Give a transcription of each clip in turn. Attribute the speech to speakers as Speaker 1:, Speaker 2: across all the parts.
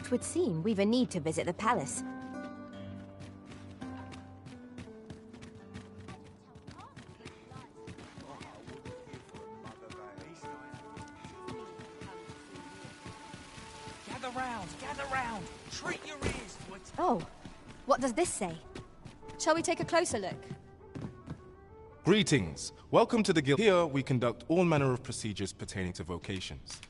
Speaker 1: it would seem we've a need to visit the palace.
Speaker 2: Gather round! Treat your ears to it!
Speaker 1: Oh, what does this say?
Speaker 3: Shall we take a closer look?
Speaker 4: Greetings. Welcome to the guild. Here we conduct all manner of procedures pertaining to vocations.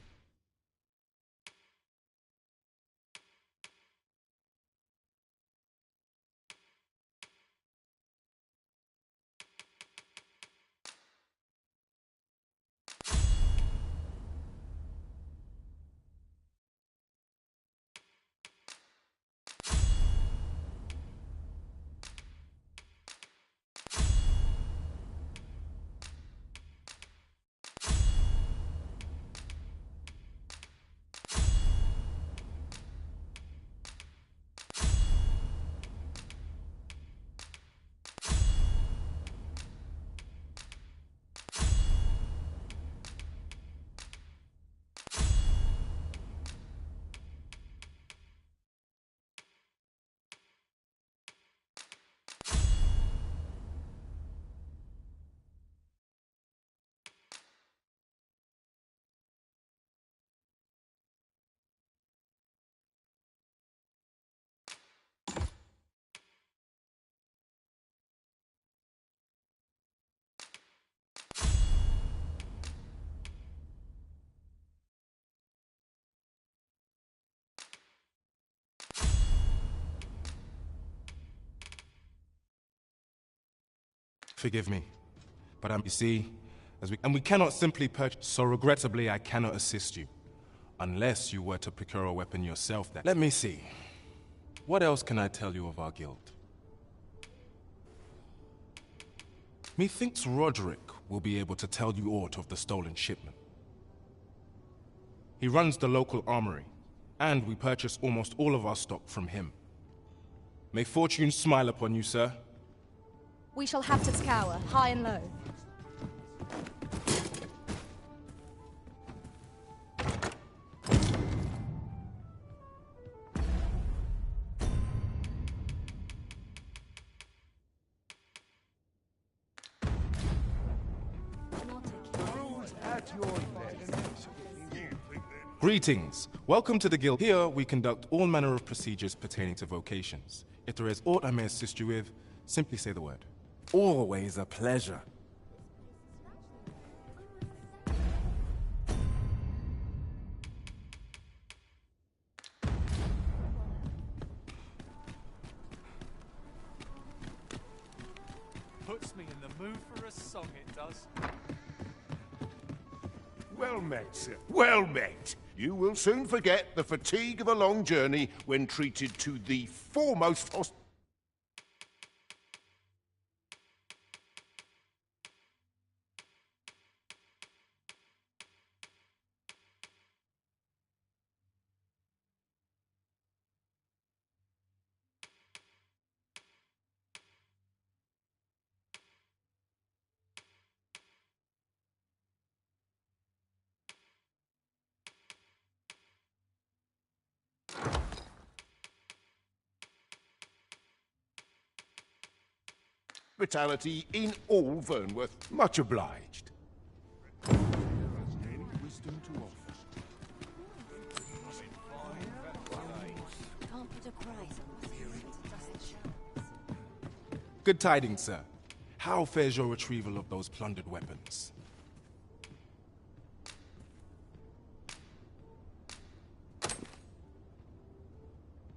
Speaker 4: Forgive me, but you see, we cannot simply purchase, so regrettably I cannot assist you. Unless you were to procure a weapon yourself that— Let me see. What else can I tell you of our guild? Methinks Roderick will be able to tell you aught of the stolen shipment. He runs the local armory, and we purchase almost all of our stock from him. May fortune smile upon you, sir.
Speaker 3: We shall have to scour, high and low.
Speaker 4: Greetings. Welcome to the guild. Here we conduct all manner of procedures pertaining to vocations. If there is aught I may assist you with, simply say the word.
Speaker 5: Always a pleasure.
Speaker 2: Puts me in the mood for a song, it does.
Speaker 6: Well met, sir. Well met. You will soon forget the fatigue of a long journey when treated to the foremost hospitality in all Vernworth. Much obliged. Wisdom to offer.
Speaker 1: Can't put a price on.
Speaker 4: Good tidings, sir. How fares your retrieval of those plundered weapons?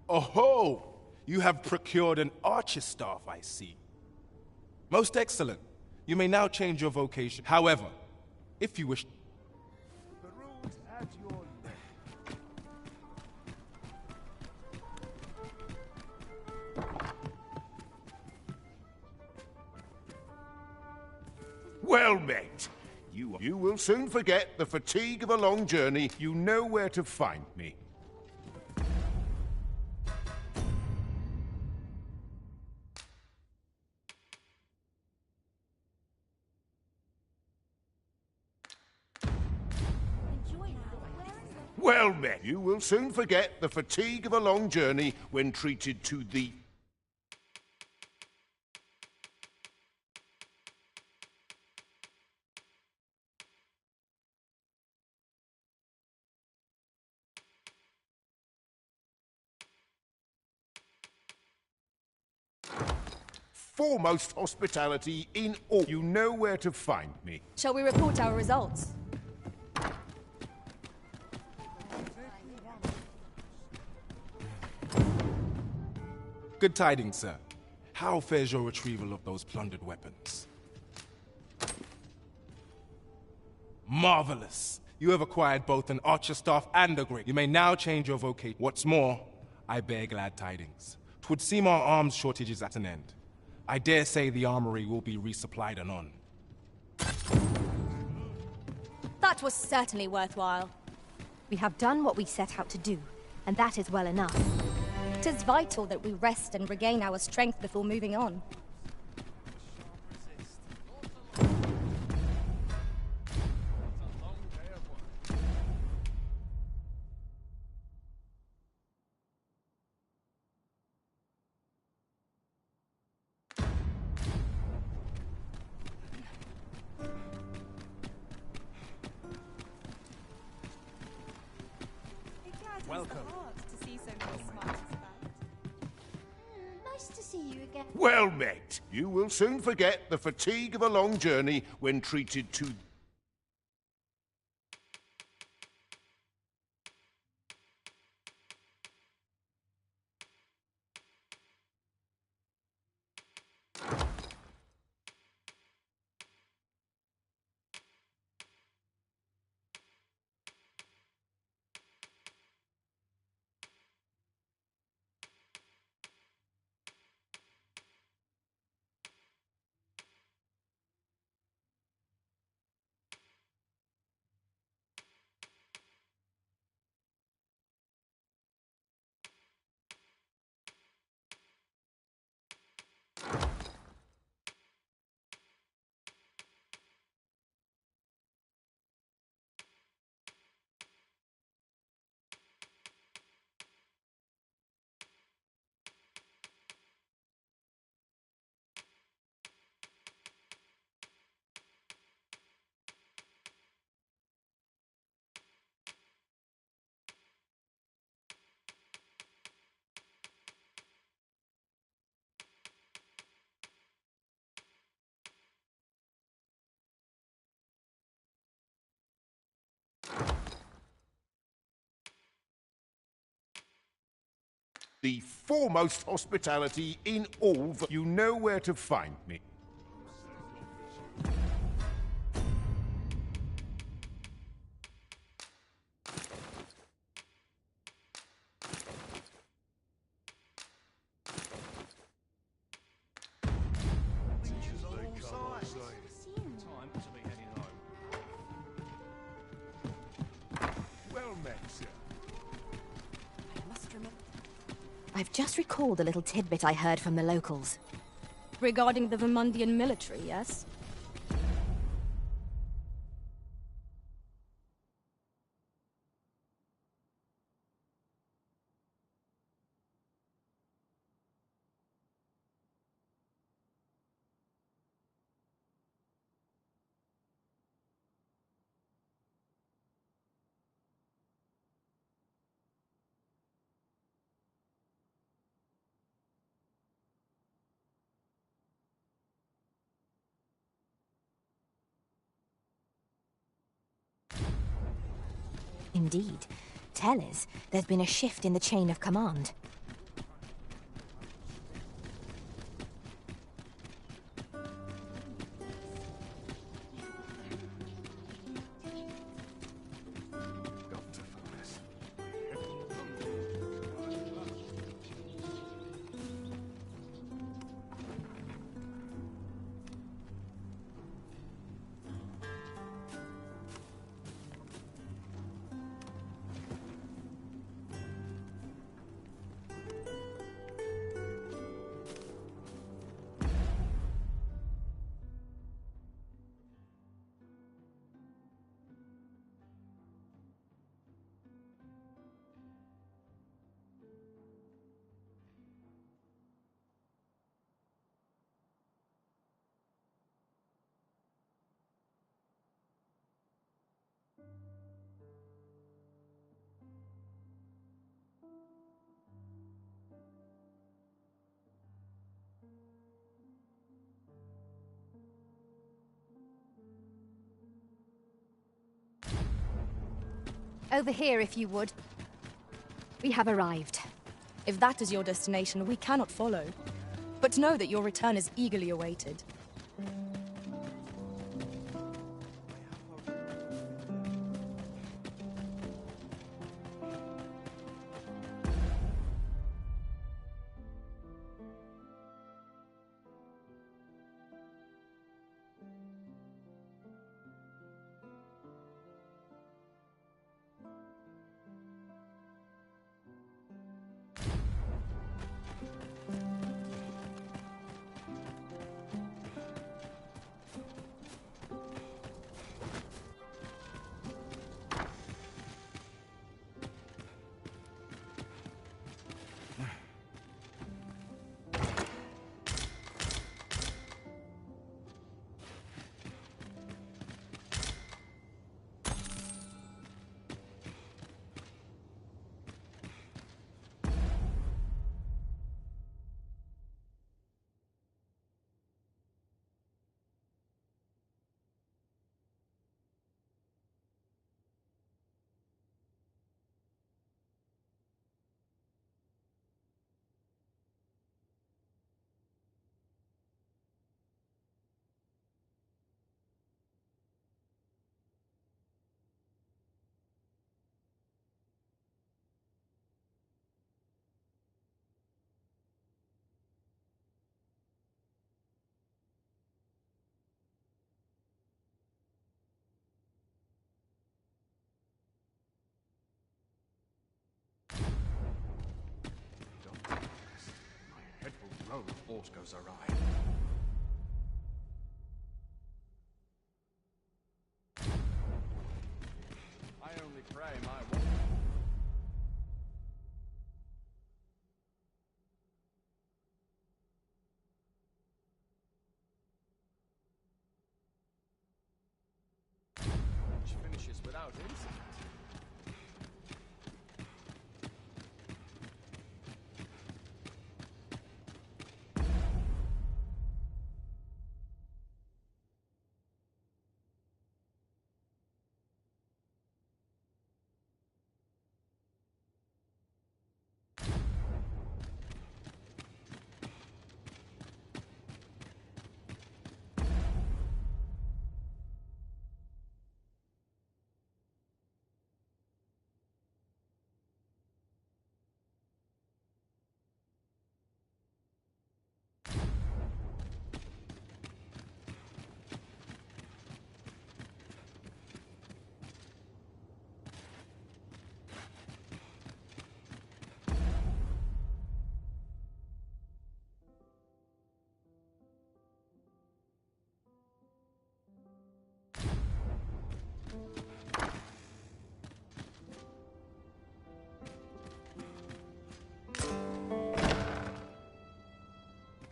Speaker 4: Oh-ho! You have procured an archer staff, I see. Most excellent. You may now change your vocation. However, if you wish—
Speaker 6: The rules at your Well met. You will soon forget the fatigue of a long journey. You know where to find me. Well met. You will soon forget the fatigue of a long journey when treated to the... foremost hospitality in all. You know where to find me.
Speaker 3: Shall we report our results?
Speaker 4: Good tidings, sir. How fares your retrieval of those plundered weapons? Marvelous! You have acquired both an archer staff and a great. You may now change your vocation. What's more, I bear glad tidings. 'Twould seem our arms shortage is at an end. I dare say the armory will be resupplied anon.
Speaker 3: That was certainly worthwhile.
Speaker 1: We have done what we set out to do, and that is well enough.
Speaker 3: 'Tis vital that we rest and regain our strength before moving on.
Speaker 2: Welcome.
Speaker 3: To see so many smiles about.
Speaker 1: Nice to see you again.
Speaker 6: Well met. You will soon forget the fatigue of a long journey when treated to... the foremost hospitality in all the... You know where to find me.
Speaker 2: Time to be heading home.
Speaker 6: Well met, sir.
Speaker 1: I've just recalled a little tidbit I heard from the locals.
Speaker 3: Regarding the Vermundian military, yes?
Speaker 1: Indeed. Tell us, there's been a shift in the chain of command.
Speaker 3: Over here, if you would. We have arrived.
Speaker 7: If that is your destination, we cannot follow. But know that your return is eagerly awaited.
Speaker 2: Head will roll if aught goes awry. I only pray my will. Which finishes without incident.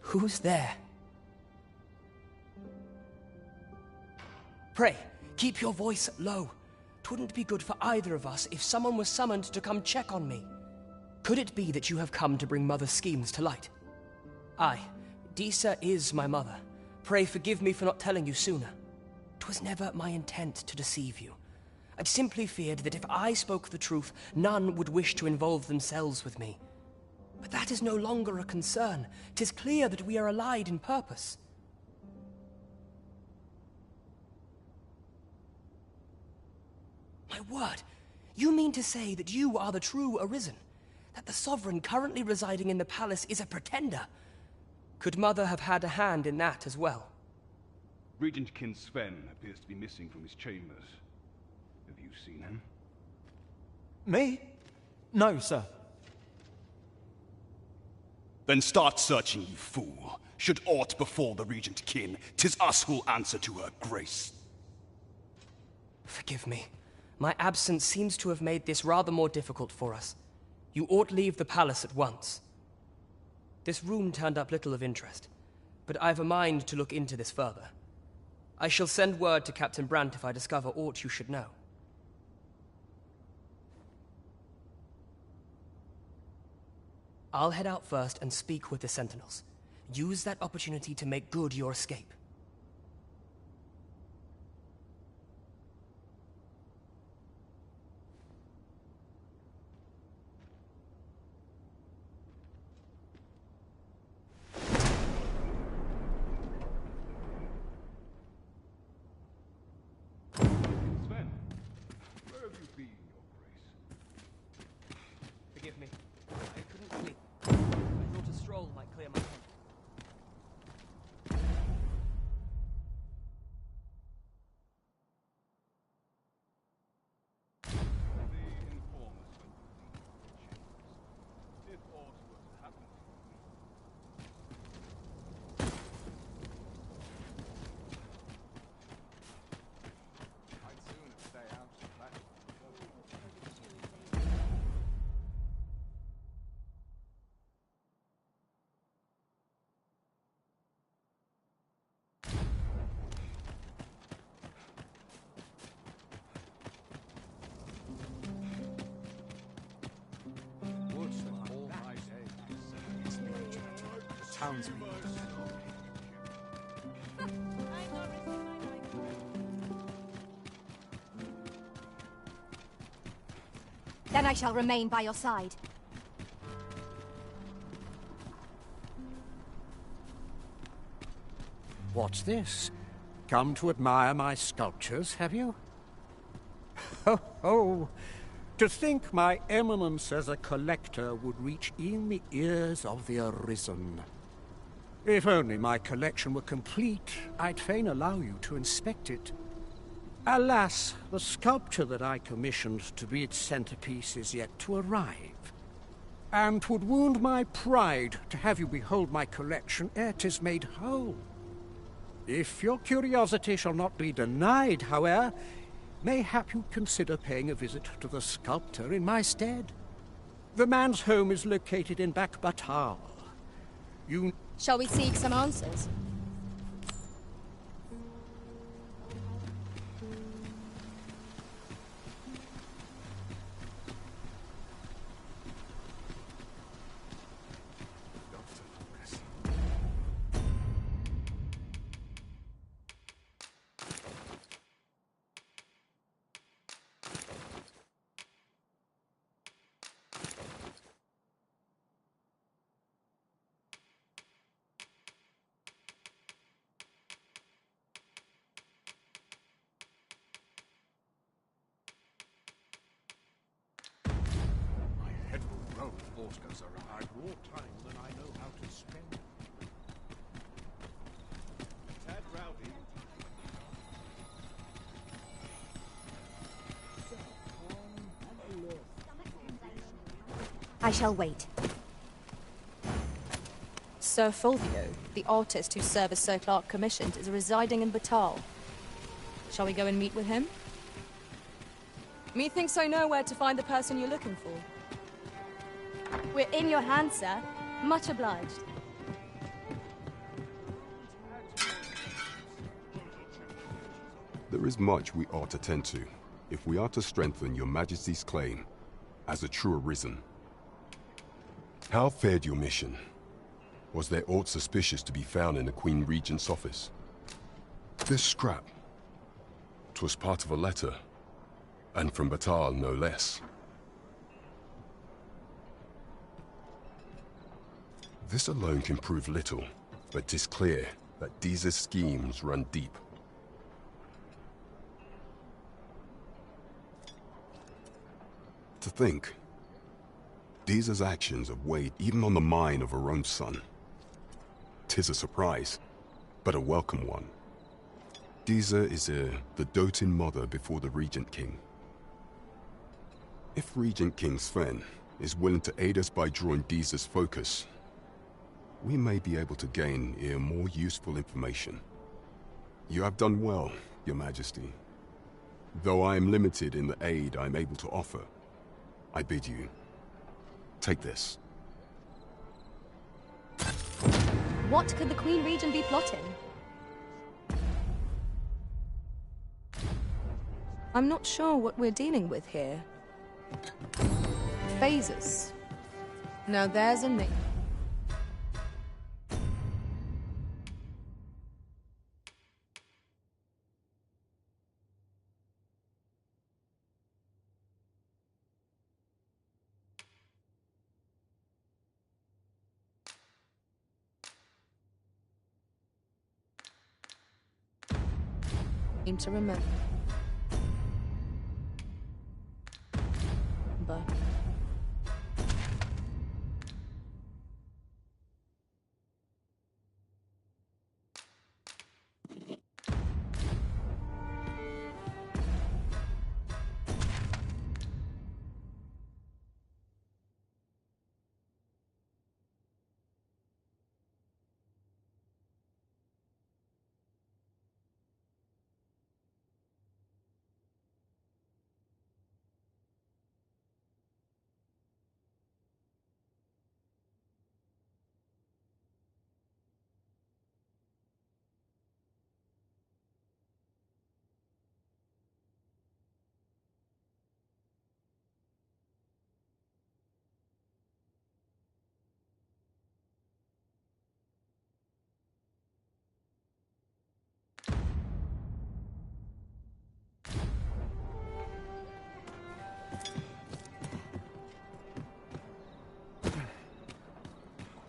Speaker 8: Who's there? Pray, keep your voice low. 'Twouldn't be good for either of us if someone was summoned to come check on me. Could it be that you have come to bring Mother's schemes to light? Aye, Disa is my mother. Pray forgive me for not telling you sooner. 'Twas never my intent to deceive you. I'd simply feared that if I spoke the truth, none would wish to involve themselves with me. But that is no longer a concern. 'Tis clear that we are allied in purpose. My word, you mean to say that you are the true Arisen? That the Sovereign currently residing in the palace is a pretender? Could Mother have had a hand in that as well?
Speaker 9: Regent Kin Sven appears to be missing from his chambers. Have you seen him?
Speaker 10: Me? No, sir.
Speaker 9: Then start searching, you fool. Should aught befall the Regent Kin, 'tis us who'll answer to her grace.
Speaker 8: Forgive me. My absence seems to have made this rather more difficult for us. You ought leave the palace at once. This room turned up little of interest, but I've a mind to look into this further. I shall send word to Captain Brandt if I discover aught you should know. I'll head out first and speak with the Sentinels. Use that opportunity to make good your escape. Forgive me. I couldn't sleep. I thought a stroll might clear my head.
Speaker 2: The informers went to the chambers. If aught were to happen to you, I'd sooner stay out of that. Would spend all my days.
Speaker 10: The townspeople.
Speaker 3: Then I shall remain by your side.
Speaker 11: What's this? Come to admire my sculptures, have you? Ho ho! To think my eminence as a collector would reach in the ears of the Arisen. If only my collection were complete, I'd fain allow you to inspect it. Alas, the sculpture that I commissioned to be its centerpiece is yet to arrive. And 'twould wound my pride to have you behold my collection ere 'tis made whole. If your curiosity shall not be denied, however, mayhap you'd consider paying a visit to the sculptor in my stead. The man's home is located in Batal. You...
Speaker 3: Shall we seek some answers?
Speaker 6: My head will roll if aught goes awry. I've more time than I know how to spend. Tad rowdy.
Speaker 1: I shall wait.
Speaker 7: Sir Fulvio, the artist whose service Sir Clark commissioned, is residing in Batal. Shall we go and meet with him? Methinks I know where to find the person you're looking for.
Speaker 3: We're in your hands, sir. Much obliged.
Speaker 12: There is much we ought to tend to, if we are to strengthen your Majesty's claim as a true Arisen. How fared your mission? Was there aught suspicious to be found in the Queen Regent's office? This scrap. 'Twas part of a letter, and from Batal no less. This alone can prove little, but 'tis clear that Deeza's schemes run deep. To think, Deeza's actions have weighed even on the mind of her own son. 'Tis a surprise, but a welcome one. Deeza is the doting mother before the Regent King. If Regent King Sven is willing to aid us by drawing Deeza's focus, we may be able to gain more useful information. You have done well, Your Majesty. Though I am limited in the aid I'm able to offer, I bid you, take this.
Speaker 3: What could the Queen Regent be plotting?
Speaker 7: I'm not sure what we're dealing with here. Phases. Now there's a name. To remember. But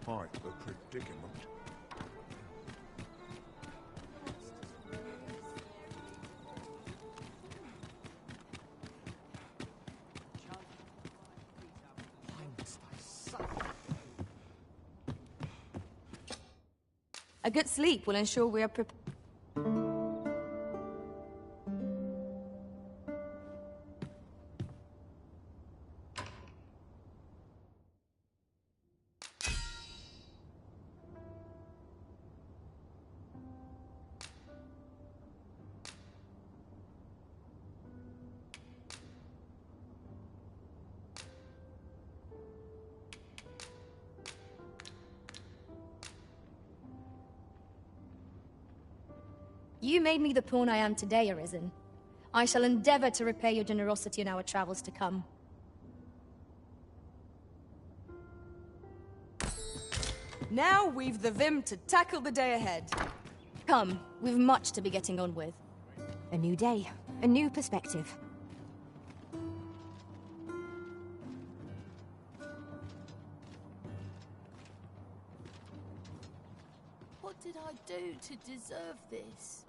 Speaker 6: Quite the predicament.
Speaker 7: A good sleep will ensure we are prepared. You made me the pawn I am today, Arisen. I shall endeavor to repay your generosity in our travels to come.
Speaker 13: Now we've the vim to tackle the day ahead.
Speaker 7: Come, we've much to be getting on with.
Speaker 1: A new day, a new perspective.
Speaker 14: What did I do to deserve this?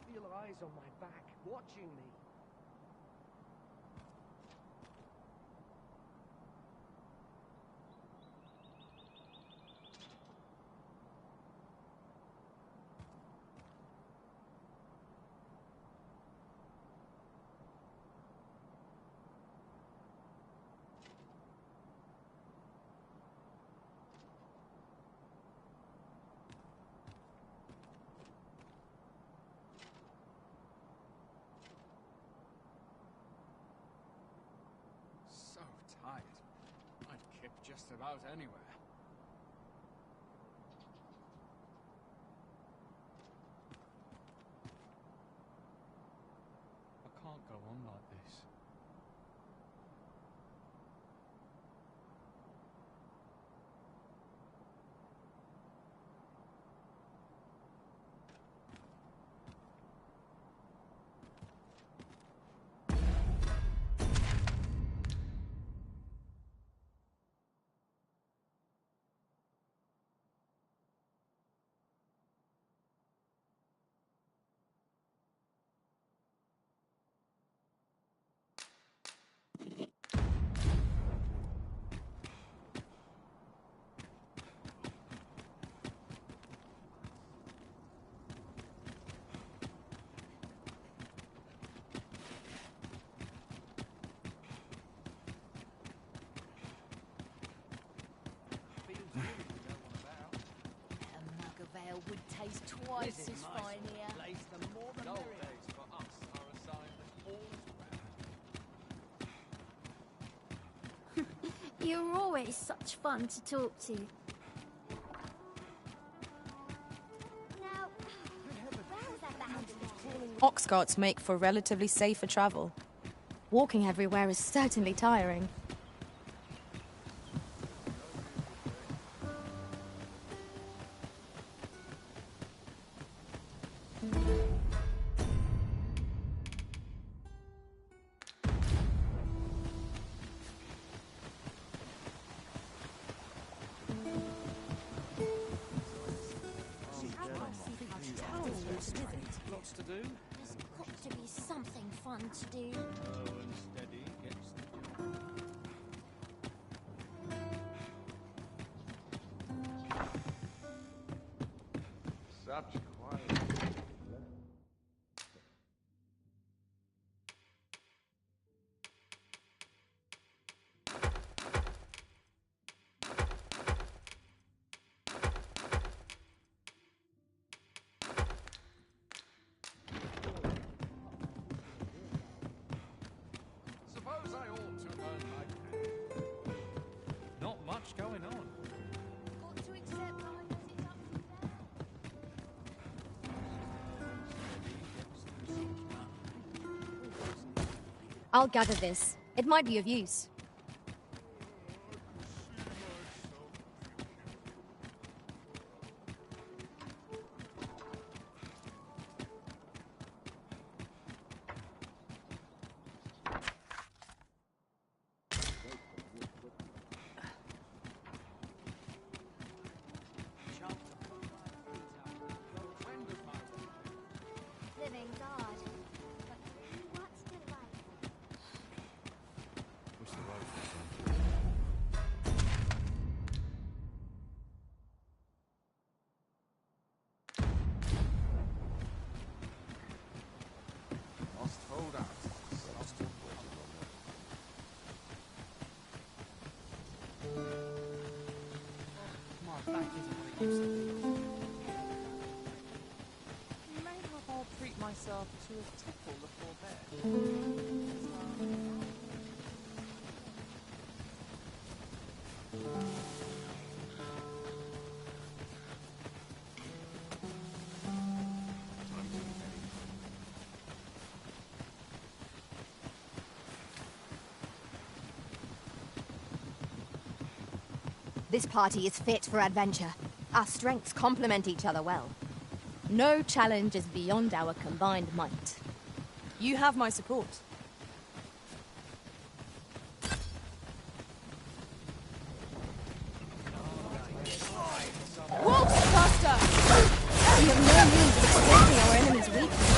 Speaker 8: I feel eyes on my back, watching me.
Speaker 10: So tired. I'd kip just about anywhere. I can't go on like this.
Speaker 14: A mug of ale would taste twice as fine here.
Speaker 2: Dull days for us are a sign that all's well.
Speaker 15: You're always such fun to talk to.
Speaker 7: Ox carts make for relatively safer travel. Walking everywhere is certainly tiring.
Speaker 2: Lots to do.
Speaker 15: There's got to be something fun to do.
Speaker 2: Slow and steady gets the job. Such quiet. Suppose I ought to earn my pay.
Speaker 10: Not much going on.
Speaker 15: Got to accept life as it's up to them.
Speaker 7: I'll gather this. It might be of use.
Speaker 10: back isn't what it used to be. Maybe I'll treat myself to a tickle before bed.
Speaker 1: This party is fit for adventure. Our strengths complement each other well.
Speaker 3: No challenge is beyond our combined might.
Speaker 7: You have my support. Wolfsbuster!
Speaker 3: We have no means of exploiting our enemy's weakness.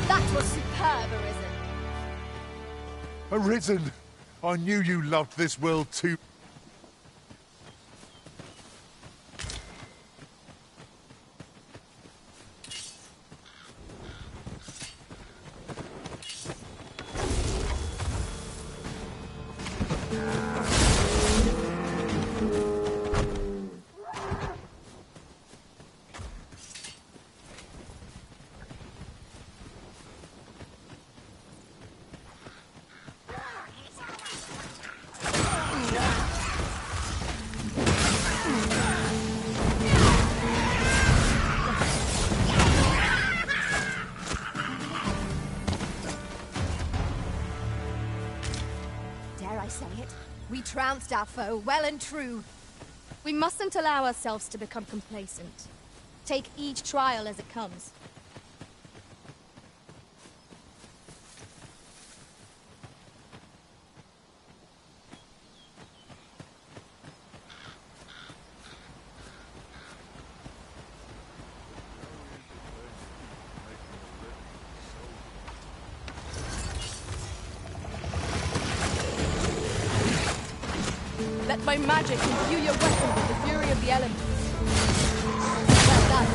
Speaker 15: That was superb, Arisen.
Speaker 6: Arisen! I knew you loved this world too.
Speaker 1: Dare I say it? We trounced our foe well and true.
Speaker 3: We mustn't allow ourselves to become complacent. Take each trial as it comes.
Speaker 7: Let my magic imbue your weapon with the fury of the elements. Well done.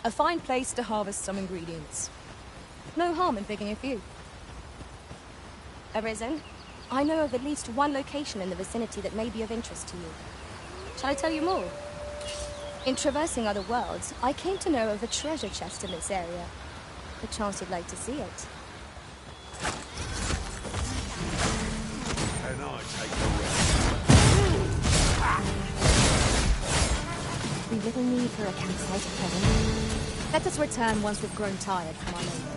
Speaker 7: A fine place to harvest some ingredients. No harm in picking a few.
Speaker 3: Arisen, I know of at least one location in the vicinity that may be of interest to you. Shall I tell you more? In traversing other worlds, I came to know of a treasure chest in this area. Perchance you'd like to see it.
Speaker 6: And I take the
Speaker 1: We've little need for a campsite at present.
Speaker 3: Let us return once we've grown tired from our labors.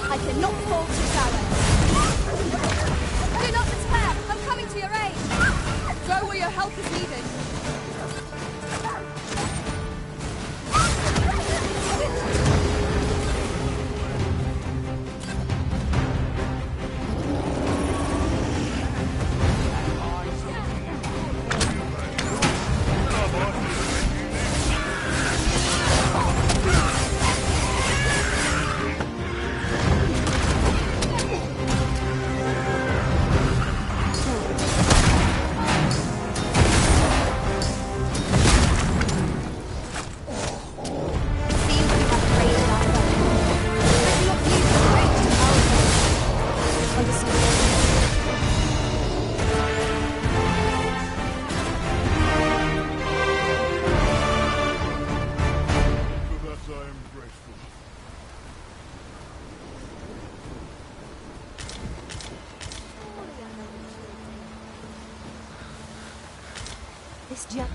Speaker 7: I cannot fault your valor. Do not despair! I'm coming to your aid! Go where your help is needed.
Speaker 1: This jump.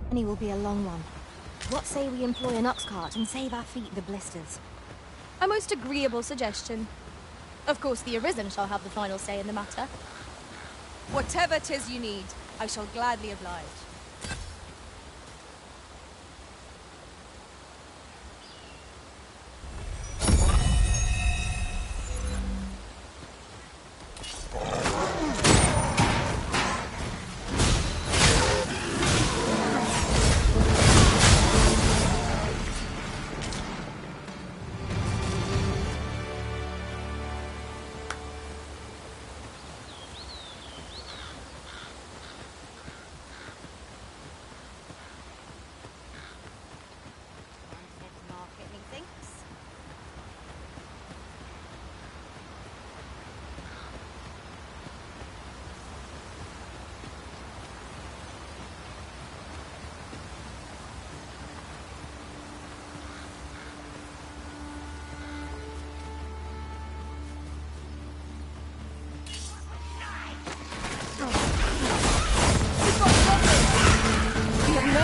Speaker 1: Journey will be a long one. What say we employ an ox cart and save our feet the blisters?
Speaker 3: A most agreeable suggestion. Of course, the Arisen shall have the final say in the matter.
Speaker 7: Whatever 'tis you need, I shall gladly oblige.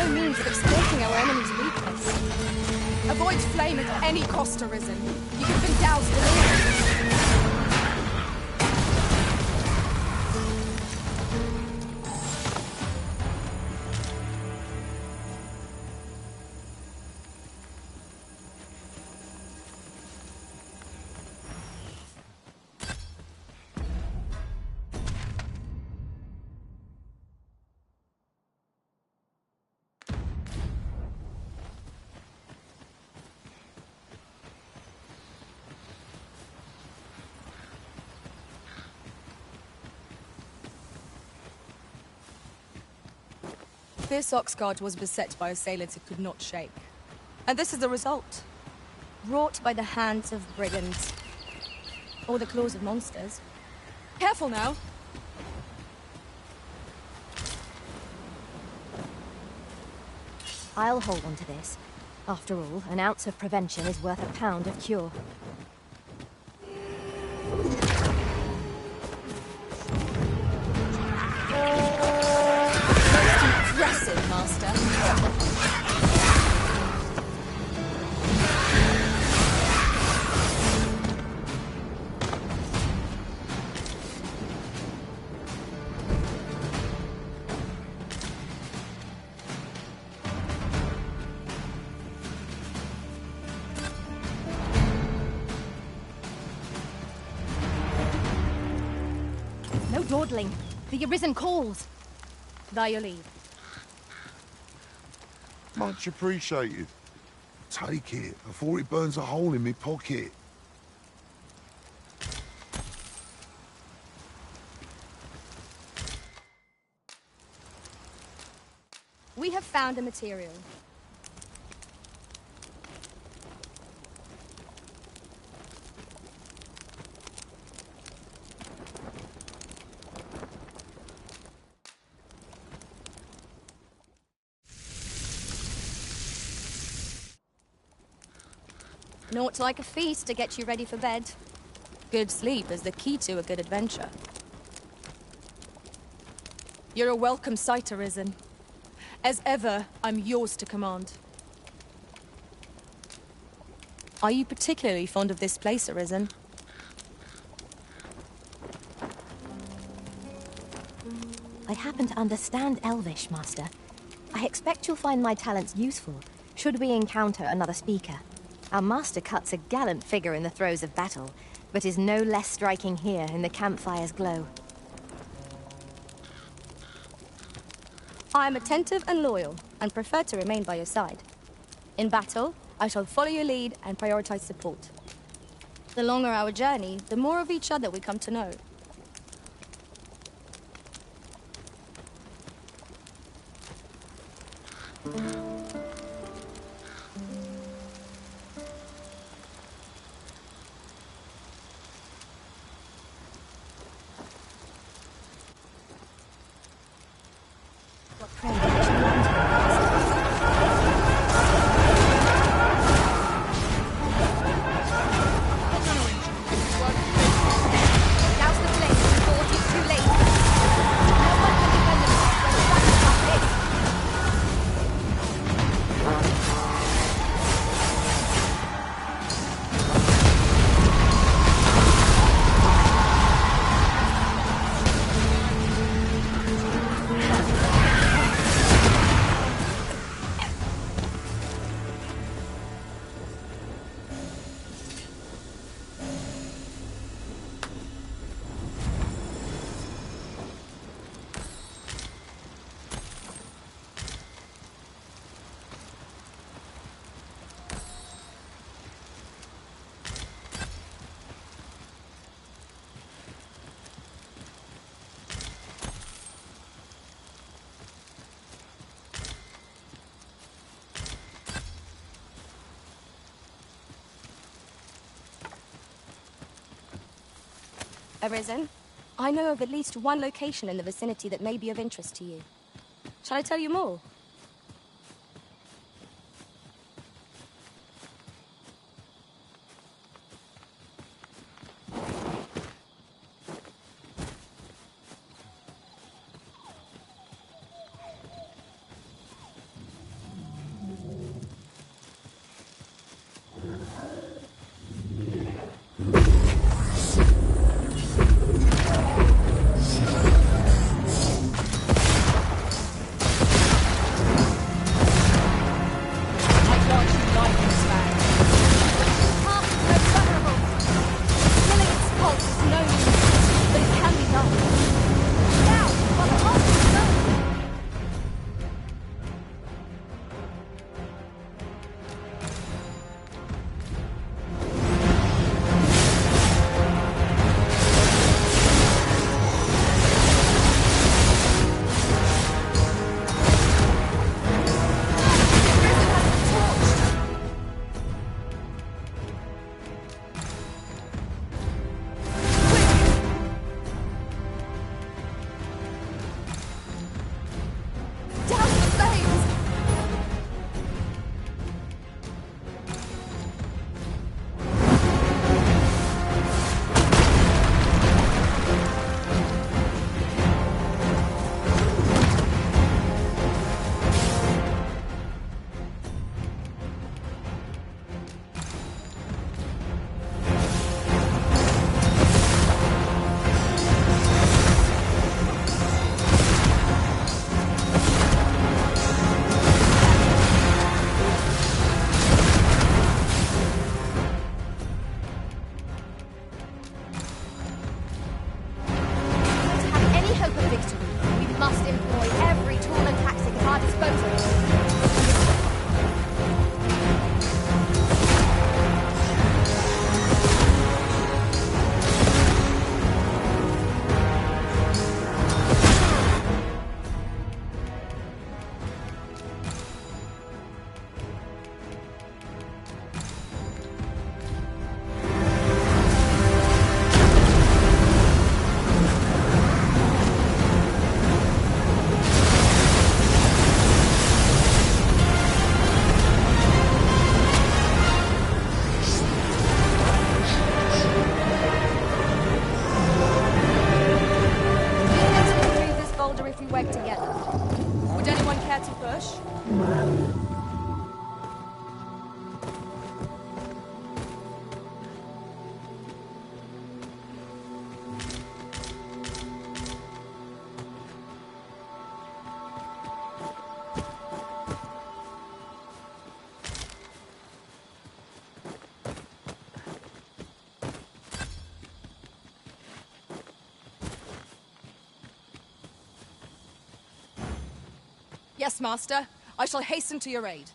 Speaker 3: no means of exploiting our enemy's weakness.
Speaker 7: Avoid flame at any cost, Arisen. You could have been doused in it. This Oxguard was beset by assailants it could not shake. And this is the result.
Speaker 3: Wrought by the hands of brigands. Or the claws of monsters.
Speaker 7: Careful now!
Speaker 1: I'll hold on to this. After all, an ounce of prevention is worth a pound of cure.
Speaker 7: Impressive, Master.
Speaker 1: No dawdling. The Arisen calls.
Speaker 3: By your leave.
Speaker 16: Much appreciated. Take it before it burns a hole in me pocket.
Speaker 3: We have found a material. Naught like a feast to get you ready for bed.
Speaker 7: Good sleep is the key to a good adventure. You're a welcome sight, Arisen. As ever, I'm yours to command. Are you particularly fond of this place, Arisen?
Speaker 1: I happen to understand Elvish, Master. I expect you'll find my talents useful, should we encounter another speaker. Our master cuts a gallant figure in the throes of battle, but is no less striking here in the campfire's glow.
Speaker 3: I am attentive and loyal, and prefer to remain by your side. In battle, I shall follow your lead and prioritize support. The longer our journey, the more of each other we come to know. Arisen, I know of at least one location in the vicinity that may be of interest to you. Shall I tell you more? must employ every tool and tactic at our disposal.
Speaker 7: Yes, Master. I shall hasten to your aid.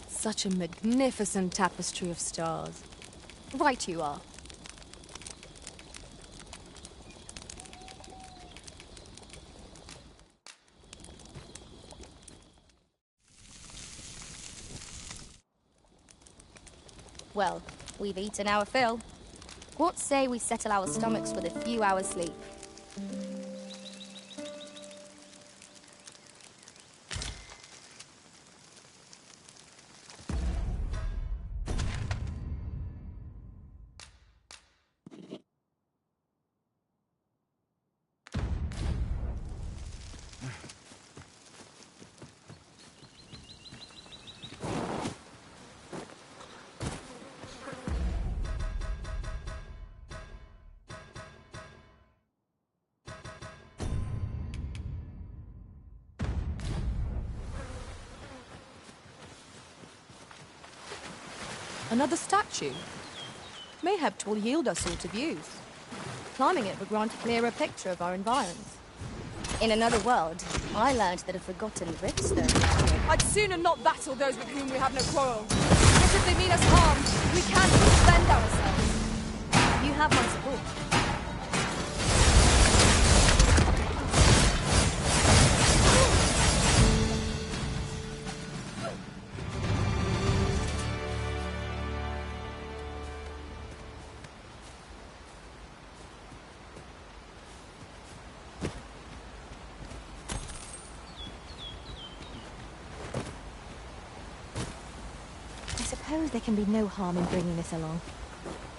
Speaker 7: Such a magnificent tapestry of stars. Right you are.
Speaker 3: Well, we've eaten our fill. What say we settle our stomachs with a few hours' sleep?
Speaker 7: Another statue? Mayhap 'twill yield us all to views. Climbing it would grant a clearer picture of our environs.
Speaker 3: In another world, I learned that a forgotten riftstone...
Speaker 7: I'd sooner not battle those with whom we have no quarrel. Yet if they mean us harm, we can't defend ourselves.
Speaker 3: You have my support.
Speaker 1: I suppose there can be no harm in bringing this along.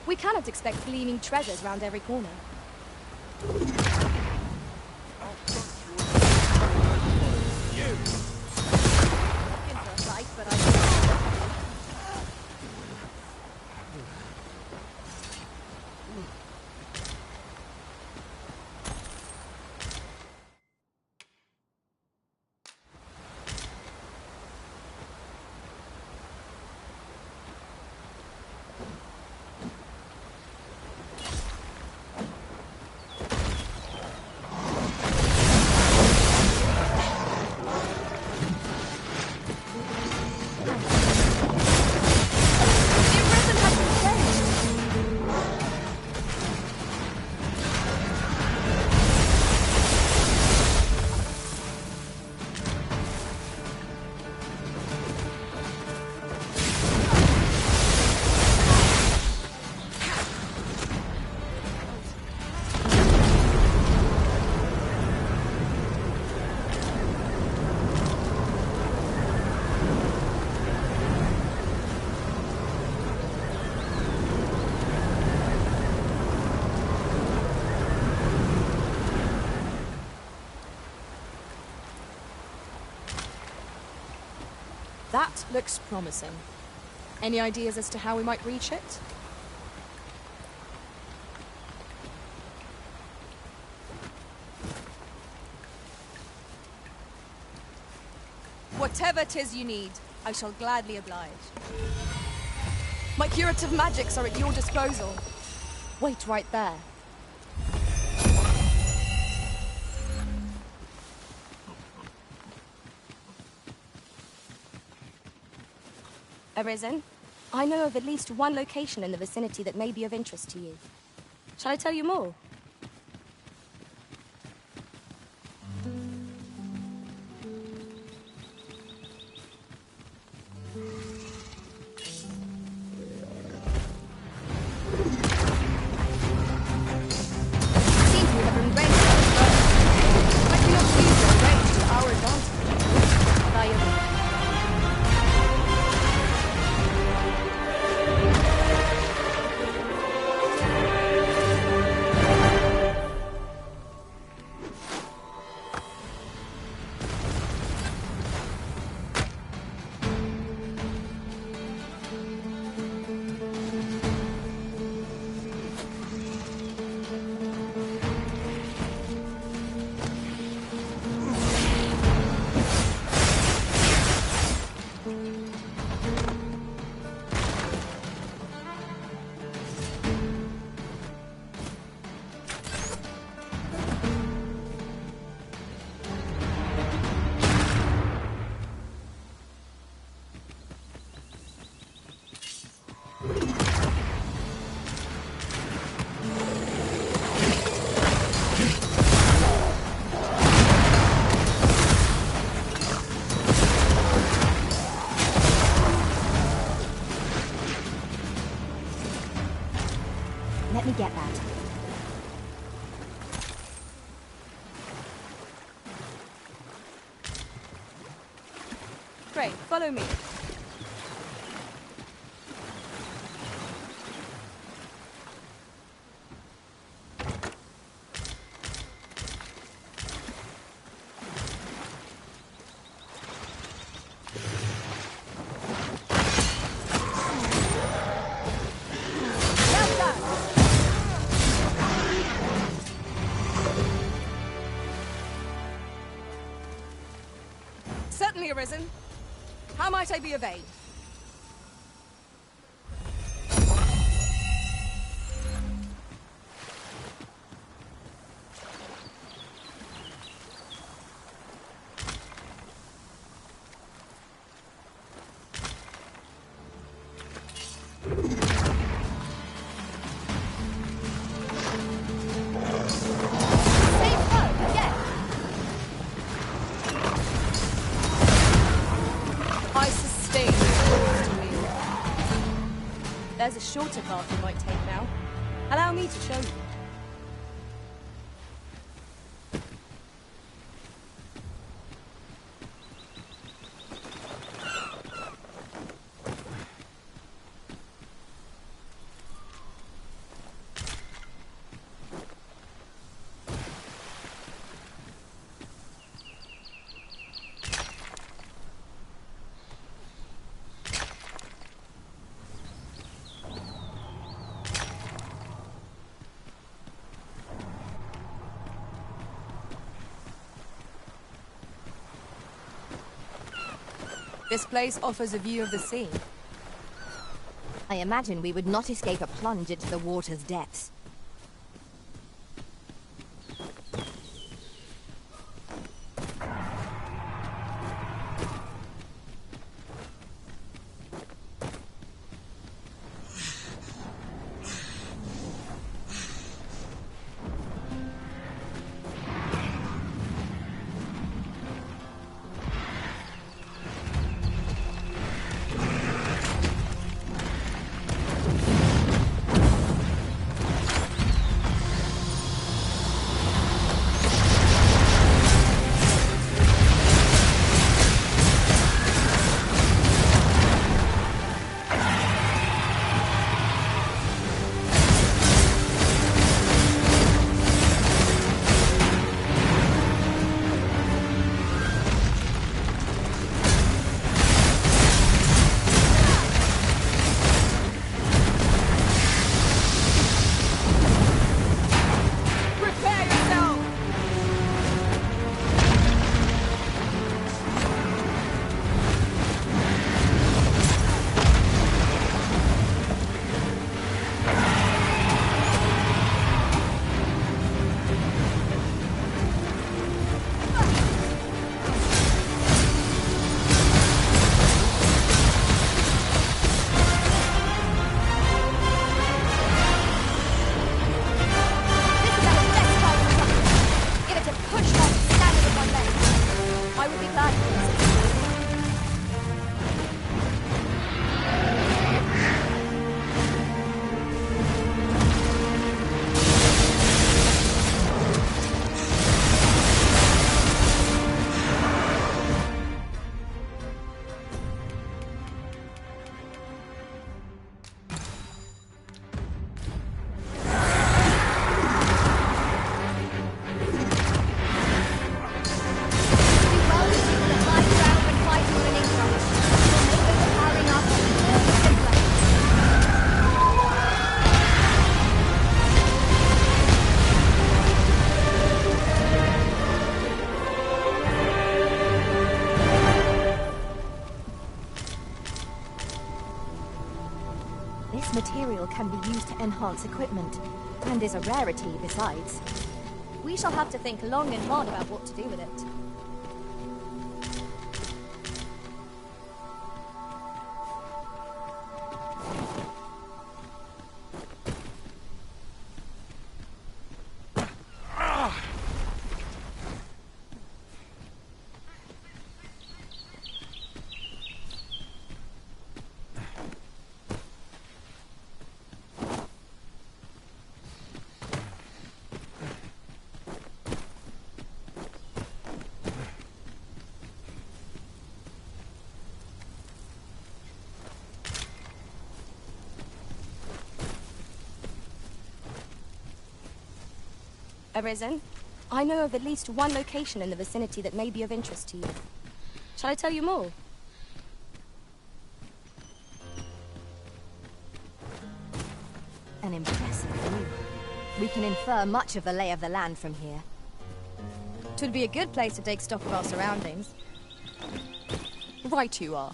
Speaker 3: We cannot expect gleaming treasures round every corner.
Speaker 7: That looks promising. Any ideas as to how we might reach it?
Speaker 13: Whatever 'tis you need, I shall gladly oblige. My curative magics are at your disposal.
Speaker 3: Wait right there. Arisen, I know of at least one location in the vicinity that may be of interest to you. Shall I tell you more?
Speaker 1: Let me get that.
Speaker 13: Pray, follow me. Certainly, Arisen. How might I be of aid?
Speaker 3: There's a shorter path you might take now. Allow me to show you.
Speaker 7: This place offers a view of the sea.
Speaker 1: I imagine we would not escape a plunge into the water's depths. can be used to enhance equipment, and is a rarity besides.
Speaker 3: We shall have to think long and hard about what to do with it. Arisen, I know of at least one location in the vicinity that may be of interest to you. Shall I tell you more?
Speaker 1: An impressive view. We can infer much of the lay of the land from here.
Speaker 3: Twould be a good place to take stock of our surroundings.
Speaker 7: Right you are.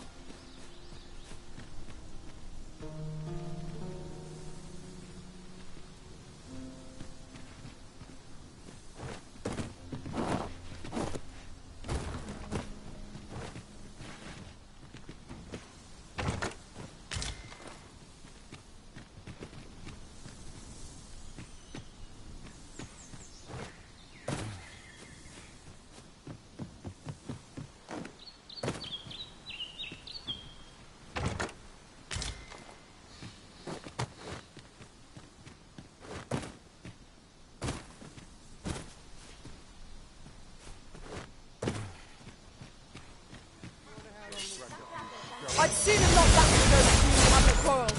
Speaker 13: I'd sooner not back to those who have a quarrel.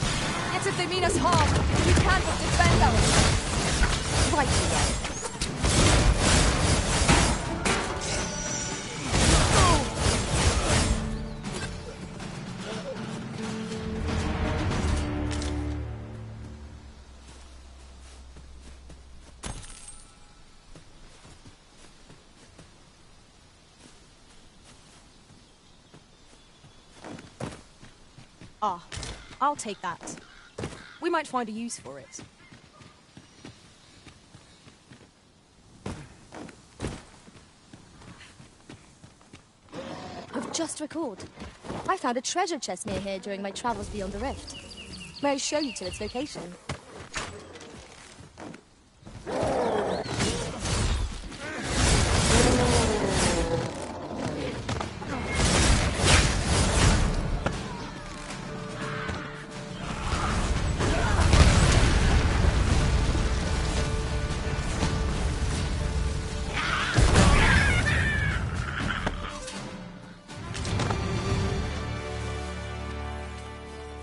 Speaker 13: Yet if they mean us harm, we can but defend ourselves.
Speaker 1: Right you are.
Speaker 7: Ah, I'll take that. We might find a use for it.
Speaker 3: I've just recalled. I found a treasure chest near here during my travels beyond the rift. May I show you to its location?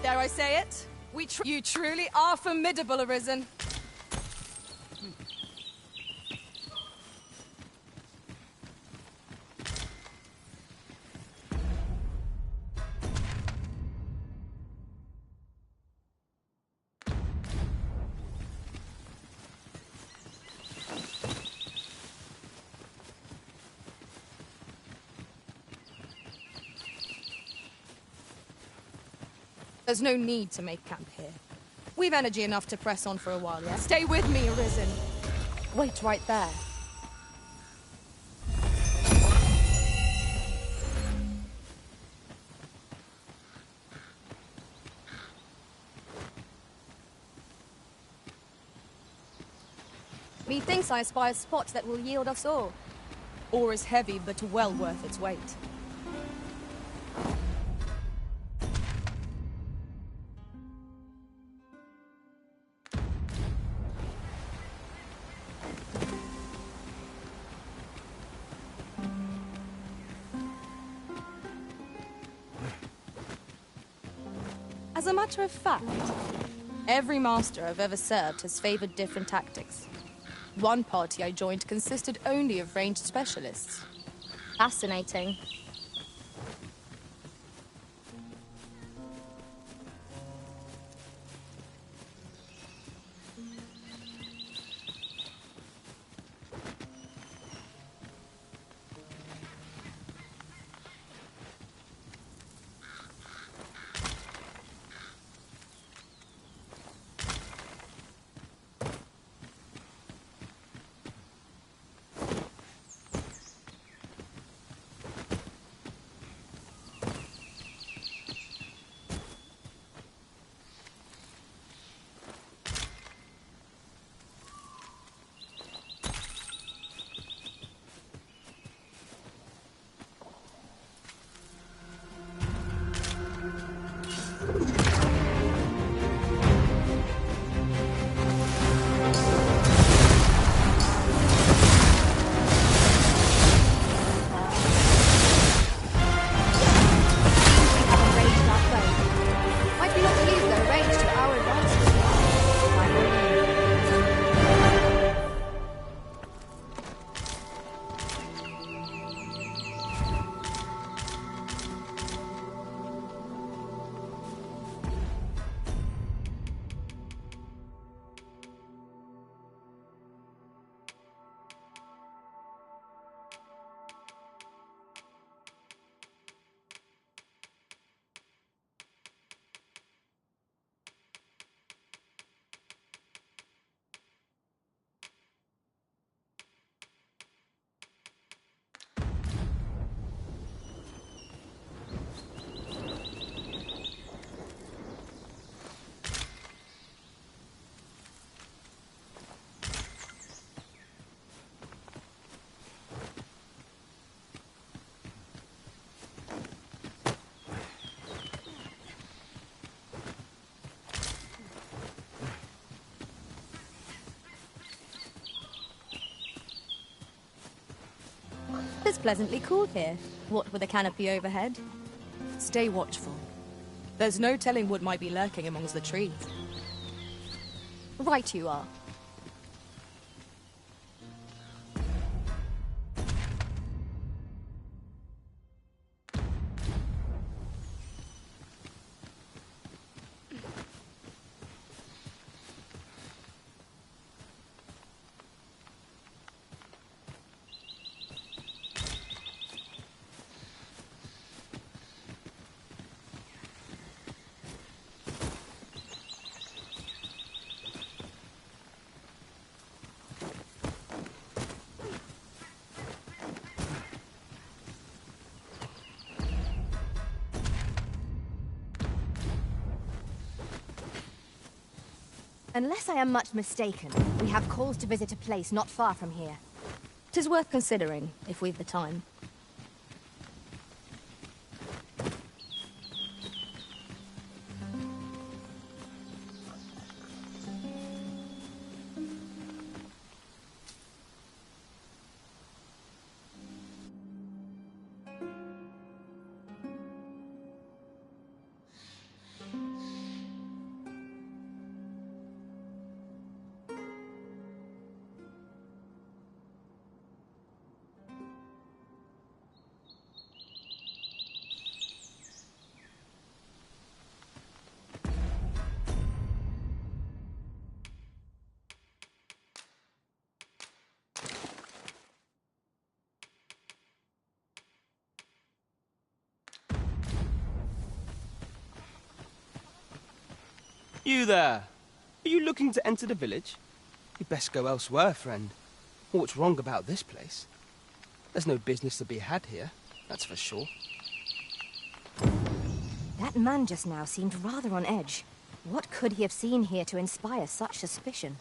Speaker 13: Dare I say it? You truly are formidable, Arisen. There's no need to make camp here. We've energy enough to press on for a while, yeah? Stay with me, Arisen.
Speaker 3: Wait right there. Methinks I spy a spot that will yield us all.
Speaker 13: Ore is heavy, but well worth its weight. As a matter of fact, every master I've ever served has favored different tactics. One party I joined consisted only of ranged specialists.
Speaker 3: Fascinating. It's pleasantly cool here, what with a canopy overhead.
Speaker 13: Stay watchful. There's no telling what might be lurking amongst the trees.
Speaker 3: Right you are.
Speaker 1: Unless I am much mistaken, we have cause to visit a place not far from here.
Speaker 3: 'Tis worth considering, if we've the time.
Speaker 8: You there! Are you looking to enter the village? You'd best go elsewhere, friend. What's wrong about this place? There's no business to be had here, that's for sure.
Speaker 1: That man just now seemed rather on edge. What could he have seen here to inspire such suspicion?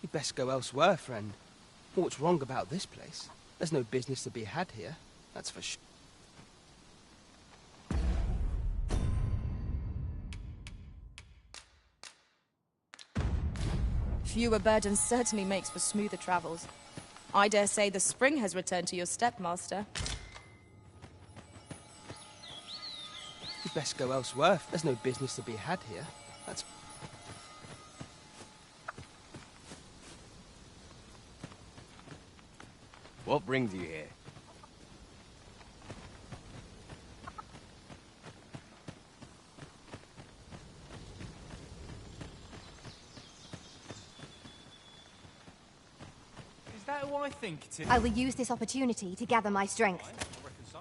Speaker 8: You'd best go elsewhere, friend. What's wrong about this place? There's no business to be had here, that's for sure.
Speaker 13: Fewer burdens certainly makes for smoother travels. I dare say the spring has returned to your stepmaster.
Speaker 8: You'd best go elsewhere. There's no business to be had here. That's...
Speaker 17: What brings you here?
Speaker 18: Is that who I think it is?
Speaker 1: I will use this opportunity to gather my strength.
Speaker 2: I reckon so.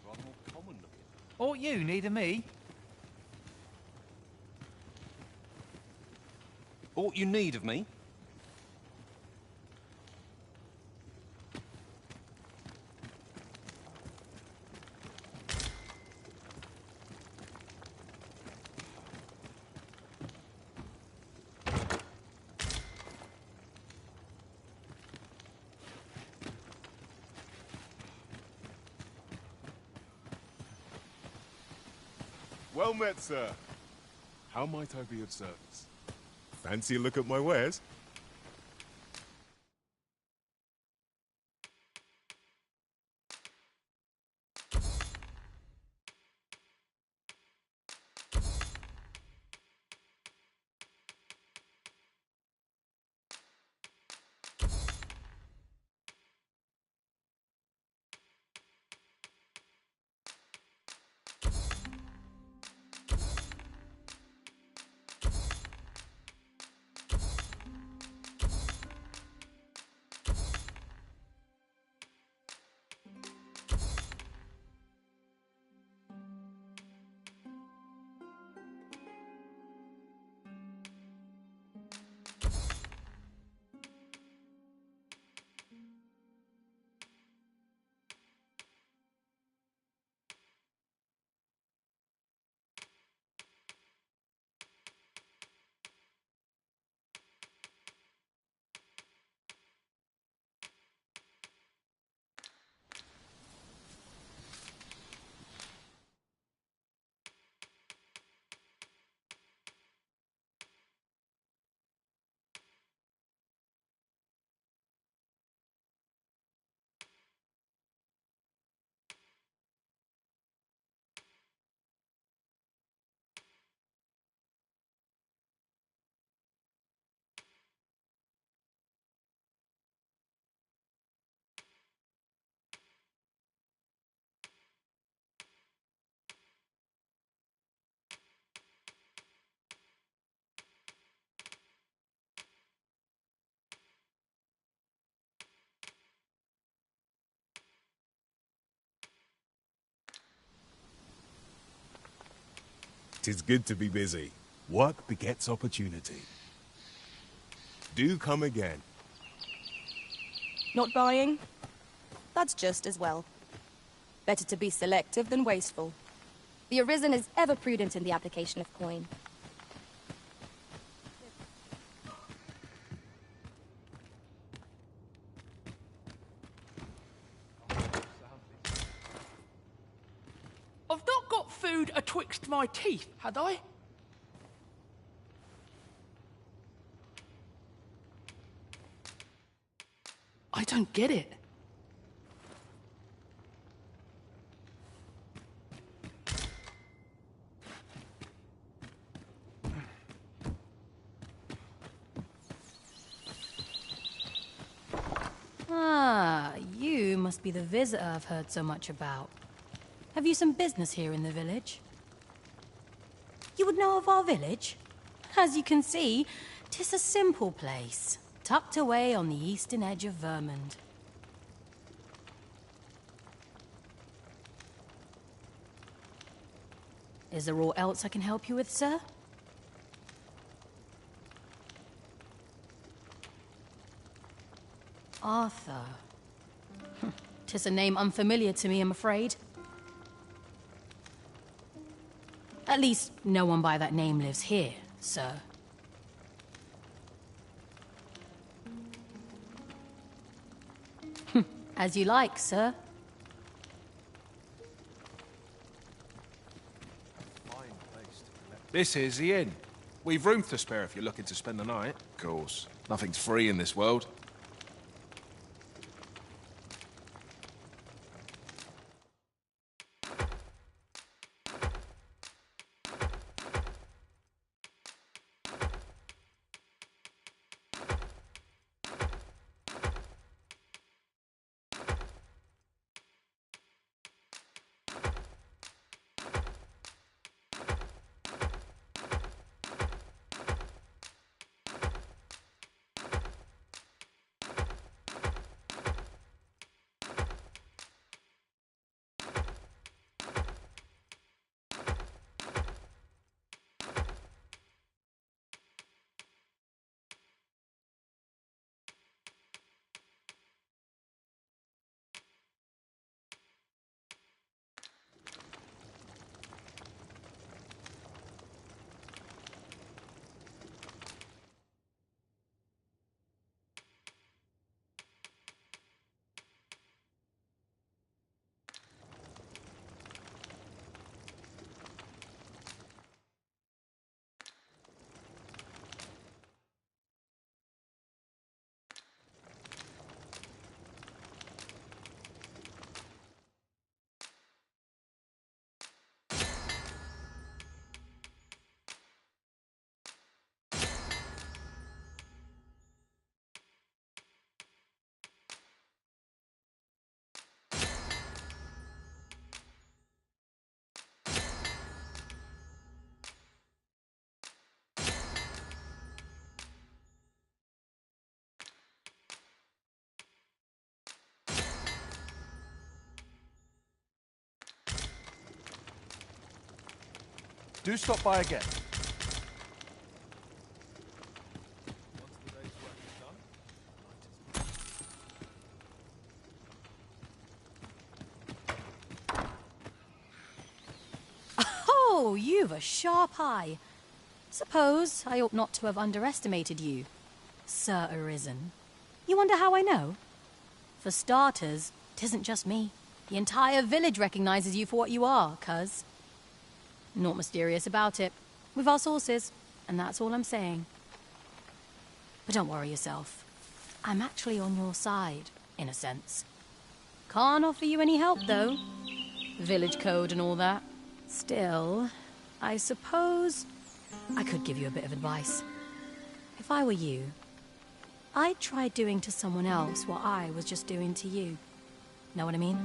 Speaker 2: Rather more common looking.
Speaker 18: Ought you need me?
Speaker 17: Aught you need of me?
Speaker 19: Well met, sir. How might I be of service? Fancy a look at my wares? 'Tis good to be busy. Work begets opportunity. Do come again.
Speaker 13: Not buying? That's just as well. Better to be selective than wasteful.
Speaker 3: The Arisen is ever prudent in the application of coin.
Speaker 20: I've not got food atwixt my teeth, had I? I don't get it.
Speaker 21: Ah, you must be the visitor I've heard so much about. Have you some business here in the village? You would know of our village? As you can see, 'tis a simple place, tucked away on the eastern edge of Vermund. Is there aught else I can help you with, sir? Arthur. 'Tis a name unfamiliar to me, I'm afraid. At least, no one by that name lives here, sir. As you like, sir.
Speaker 17: This is the inn. We've room to spare if you're looking to spend the night. Of course. Nothing's free in this world. Do stop by again.
Speaker 21: Oh, you've a sharp eye. Suppose I ought not to have underestimated you, Sir Arisen. You wonder how I know? For starters, 'tisn't just me. The entire village recognizes you for what you are, cuz. Naught mysterious about it. We've our sources, and that's all I'm saying. But don't worry yourself. I'm actually on your side, in a sense. Can't offer you any help, though. Village code and all that. Still, I suppose I could give you a bit of advice. If I were you, I'd try doing to someone else what I was just doing to you. Know what I mean?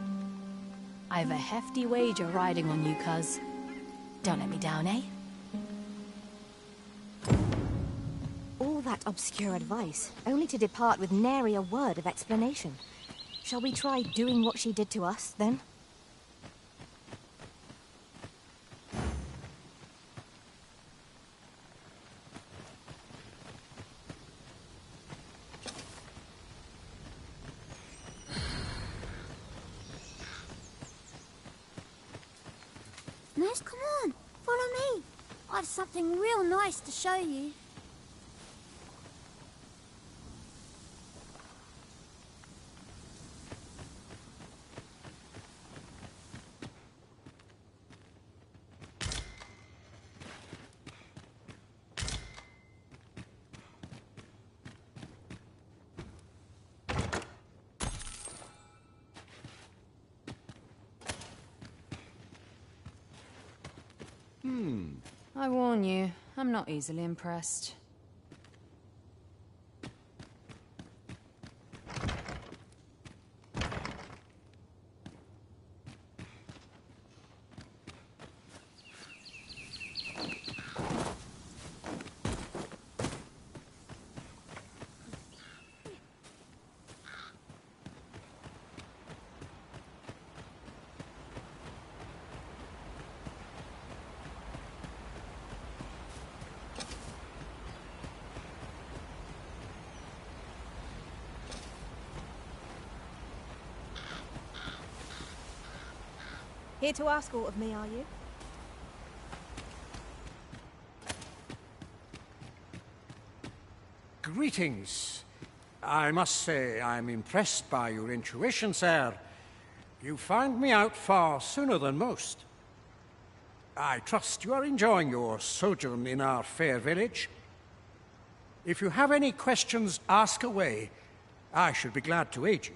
Speaker 21: I've a hefty wager riding on you, cuz. Don't let me down, eh?
Speaker 1: All that obscure advice, only to depart with nary a word of explanation. Shall we try doing what she did to us, then?
Speaker 5: Yes, come on. Follow me. I've something real nice to show you.
Speaker 22: I warn you, I'm not easily impressed.
Speaker 1: Here to ask aught of me, are you?
Speaker 11: Greetings. I must say I'm impressed by your intuition, sir. You found me out far sooner than most. I trust you are enjoying your sojourn in our fair village. If you have any questions, ask away. I should be glad to aid you.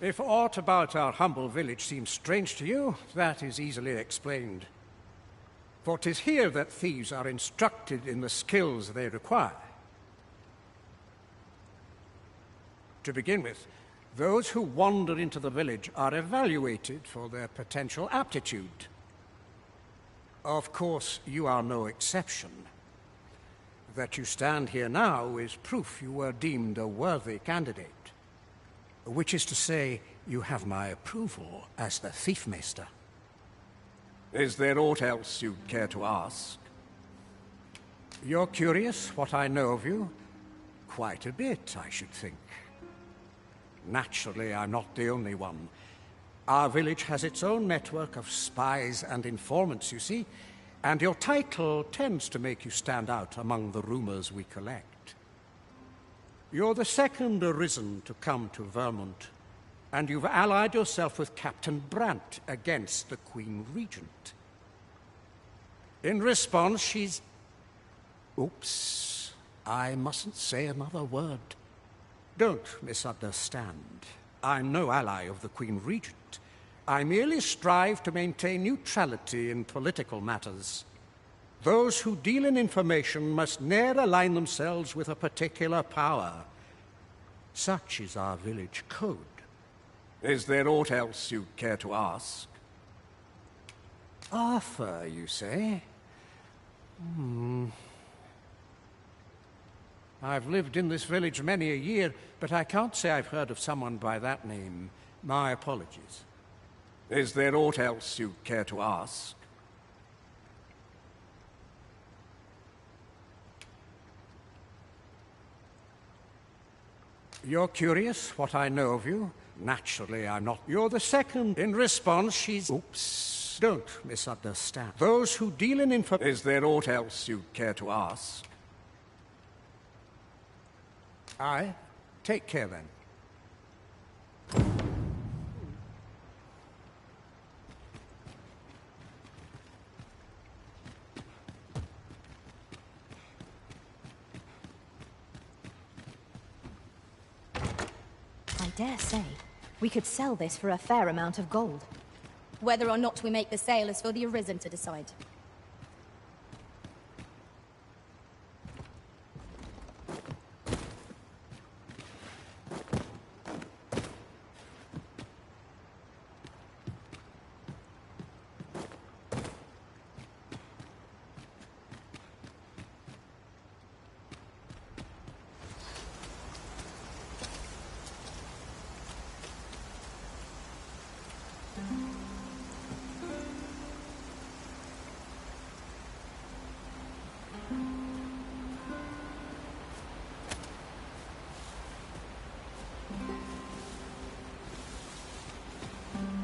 Speaker 11: If aught about our humble village seems strange to you, that is easily explained. For 'tis here that thieves are instructed in the skills they require. To begin with, those who wander into the village are evaluated for their potential aptitude. Of course, you are no exception. That you stand here now is proof you were deemed a worthy candidate. Which is to say, you have my approval as the Thiefmeister. Is there aught else you'd care to ask? You're curious what I know of you? Quite a bit, I should think. Naturally, I'm not the only one. Our village has its own network of spies and informants, you see, and your title tends to make you stand out among the rumors we collect. You're the second Arisen to come to Vermont, and you've allied yourself with Captain Brant against the Queen Regent. In response, she's... Oops, I mustn't say another word. Don't misunderstand. I'm no ally of the Queen Regent. I merely strive to maintain neutrality in political matters. Those who deal in information must ne'er align themselves with a particular power. Such is our village code. Is there aught else you'd care to ask? Arthur, you say? I've lived in this village many a year, but I can't say I've heard of someone by that name. My apologies. Is there aught else you'd care to ask? You're curious what I know of you? Naturally, I'm not. You're the second. In response, she's... Oops. Don't misunderstand. Those who deal in info... Is there aught else you'd care to ask? Aye. Take care, then.
Speaker 1: I dare say, we could sell this for a fair amount of gold.
Speaker 3: Whether or not we make the sale is for the Arisen to decide.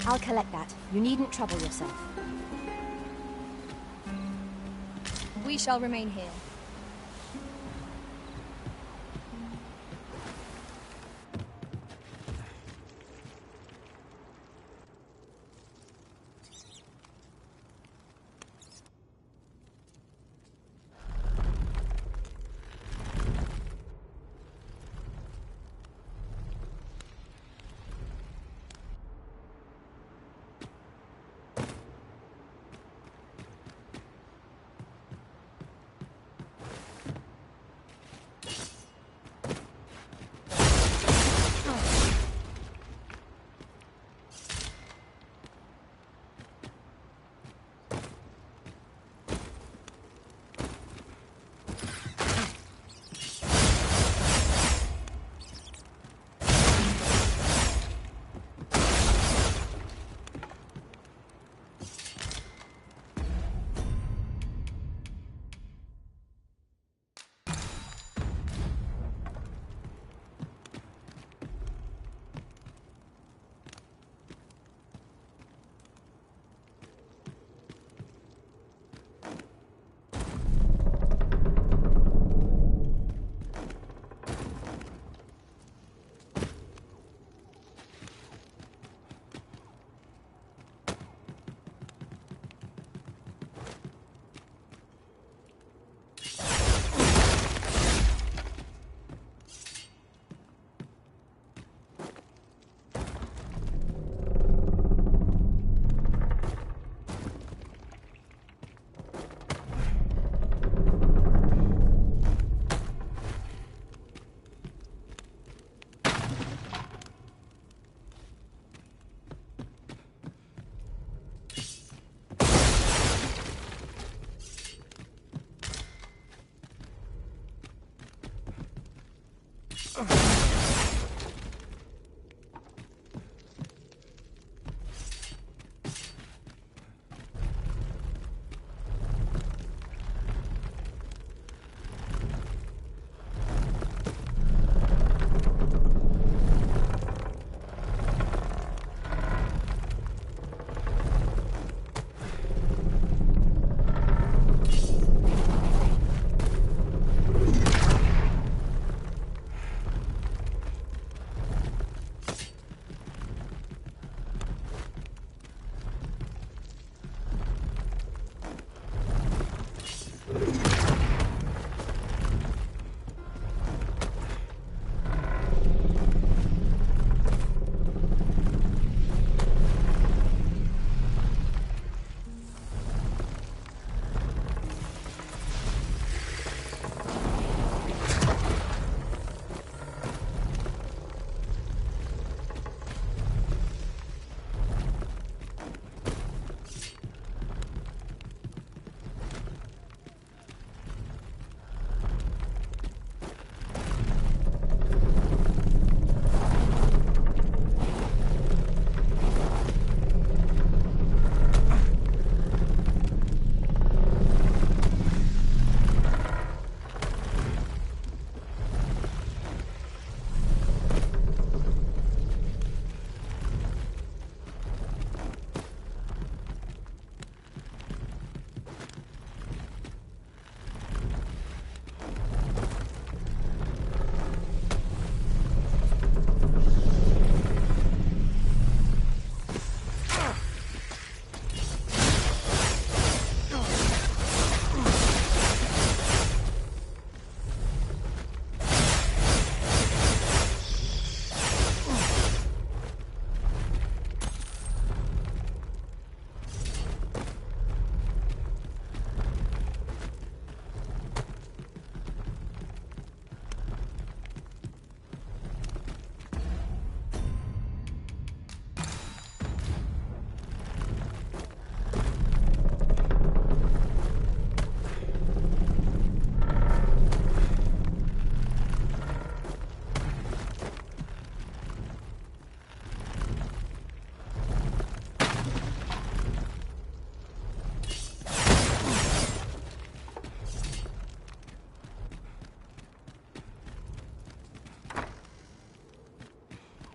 Speaker 1: I'll collect that. You needn't trouble yourself.
Speaker 3: We shall remain here.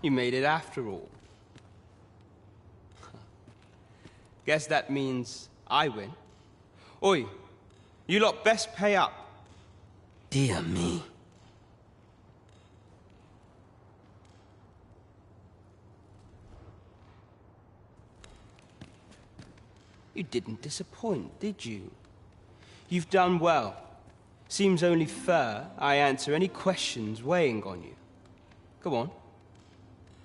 Speaker 8: You made it after all. Guess that means I win. Oi, you lot best pay up. Dear me. You didn't disappoint, did you? You've done well. Seems only fair I answer any questions weighing on you. Come on.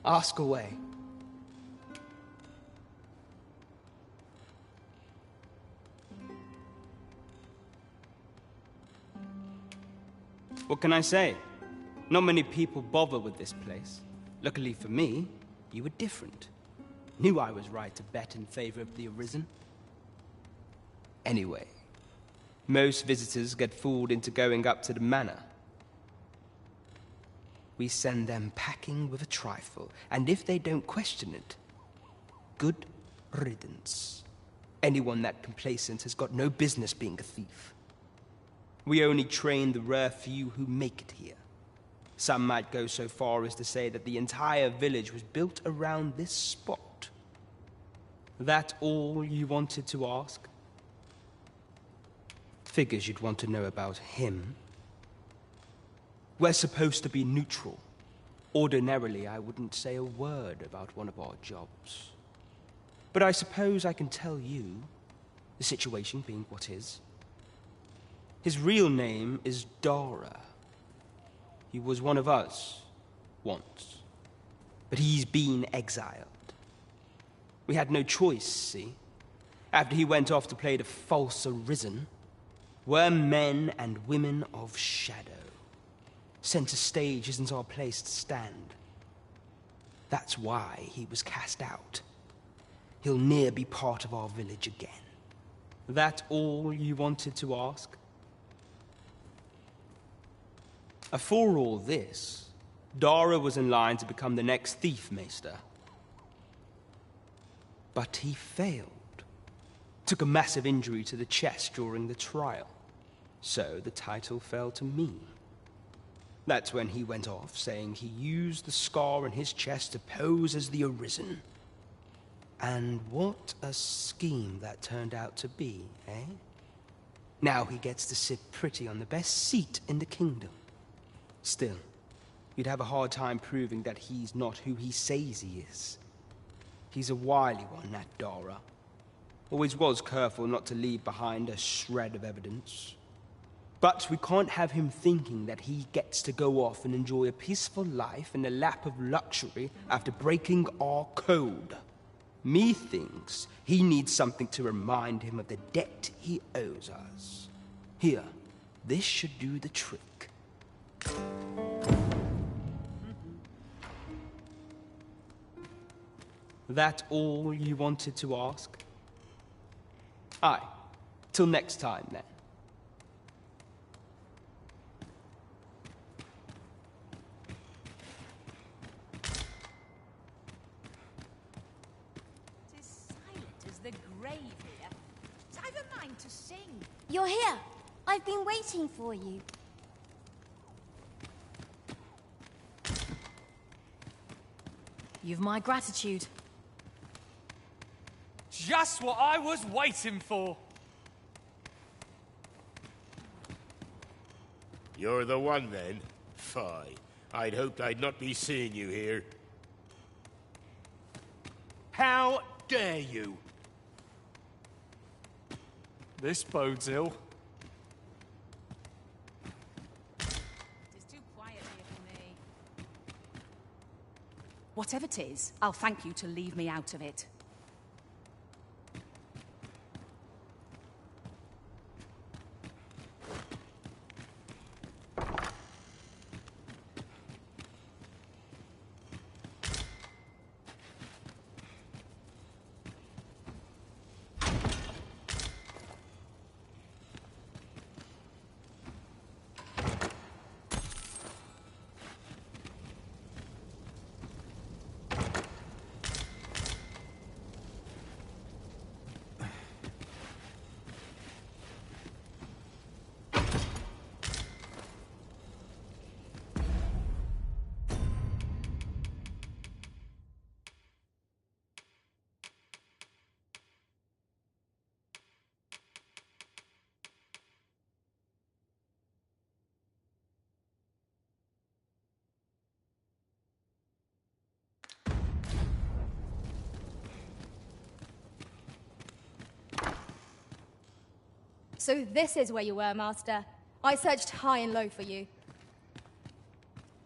Speaker 8: Ask away. What can I say? Not many people bother with this place. Luckily for me, you were different. Knew I was right to bet in favor of the Arisen. Anyway, most visitors get fooled into going up to the manor. We send them packing with a trifle, and if they don't question it, good riddance. Anyone that complacent has got no business being a thief. We only train the rare few who make it here. Some might go so far as to say that the entire village was built around this spot. That all you wanted to ask? Figures you'd want to know about him. We're supposed to be neutral. Ordinarily, I wouldn't say a word about one of our jobs. But I suppose I can tell you, the situation being what is. His real name is Dara. He was one of us, once. But he's been exiled. We had no choice, see? After he went off to play the false Arisen, we're men and women of shadow. Center stage isn't our place to stand. That's why he was cast out. He'll ne'er be part of our village again. That all you wanted to ask? For all this, Dara was in line to become the next thief maester. But he failed. Took a massive injury to the chest during the trial. So the title fell to me. That's when he went off, saying he used the scar in his chest to pose as the Arisen. And what a scheme that turned out to be, eh? Now he gets to sit pretty on the best seat in the kingdom. Still, you'd have a hard time proving that he's not who he says he is. He's a wily one, that Dara. Always was careful not to leave behind a shred of evidence. But we can't have him thinking that he gets to go off and enjoy a peaceful life in the lap of luxury after breaking our code. Methinks he needs something to remind him of the debt he owes us. Here, this should do the trick. That all you wanted to ask? Aye. Till next time, then.
Speaker 14: The grave here. I've a mind to sing.
Speaker 5: You're here. I've been waiting for you.
Speaker 21: You've my gratitude.
Speaker 18: Just what I was waiting for.
Speaker 4: You're the one, then? Fie. I'd hoped I'd not be seeing you here. How dare you?
Speaker 18: This bodes ill.
Speaker 14: It's too quiet here for me.
Speaker 9: Whatever it is, I'll thank you to leave me out of it.
Speaker 3: So this is where you were, Master. I searched high and low for you.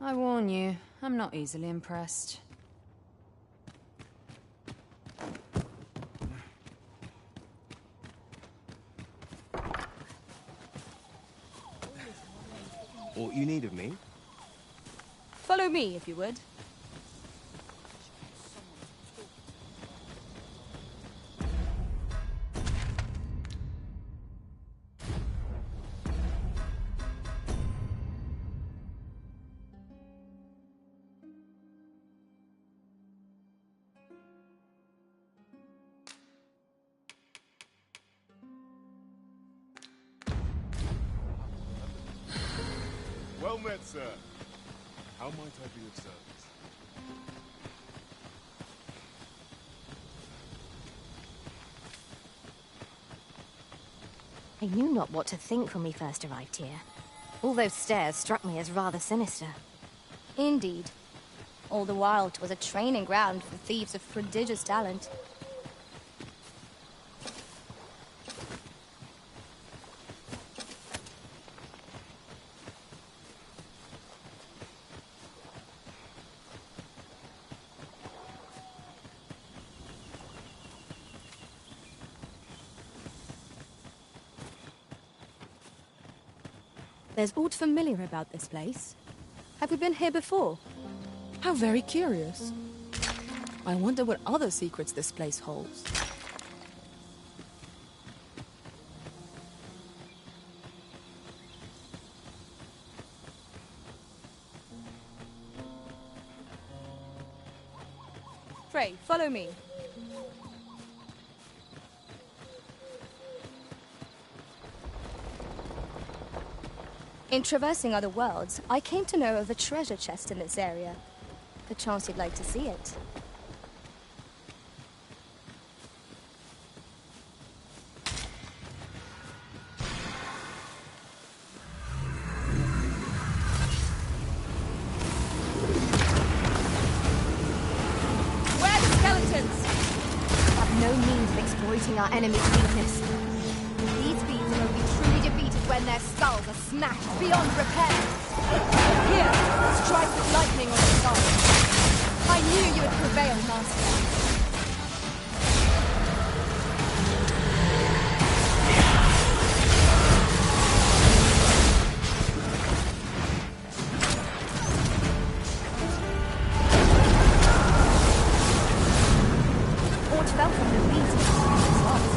Speaker 22: I warn you, I'm not easily impressed.
Speaker 10: What you need of me?
Speaker 3: Follow me, if you would.
Speaker 19: Well met, sir. How might I be of service?
Speaker 1: I knew not what to think when we first arrived here. All those stairs struck me as rather sinister.
Speaker 3: Indeed. All the while, 'twas a training ground for thieves of prodigious talent.
Speaker 13: There's aught familiar about this place. Have we been here before? How very curious. I wonder what other secrets this place holds.
Speaker 3: Pray, follow me. In traversing other worlds, I came to know of a treasure chest in this area. Perchance you'd like to see it.
Speaker 1: Where are the skeletons? We have no means of exploiting our enemy's weakness. These beasts will be truly defeated when their skulls are smashed beyond repair.
Speaker 3: Here, strike with lightning on the skull. I knew you would prevail, Master.
Speaker 1: Aught fell from the beast of the slots.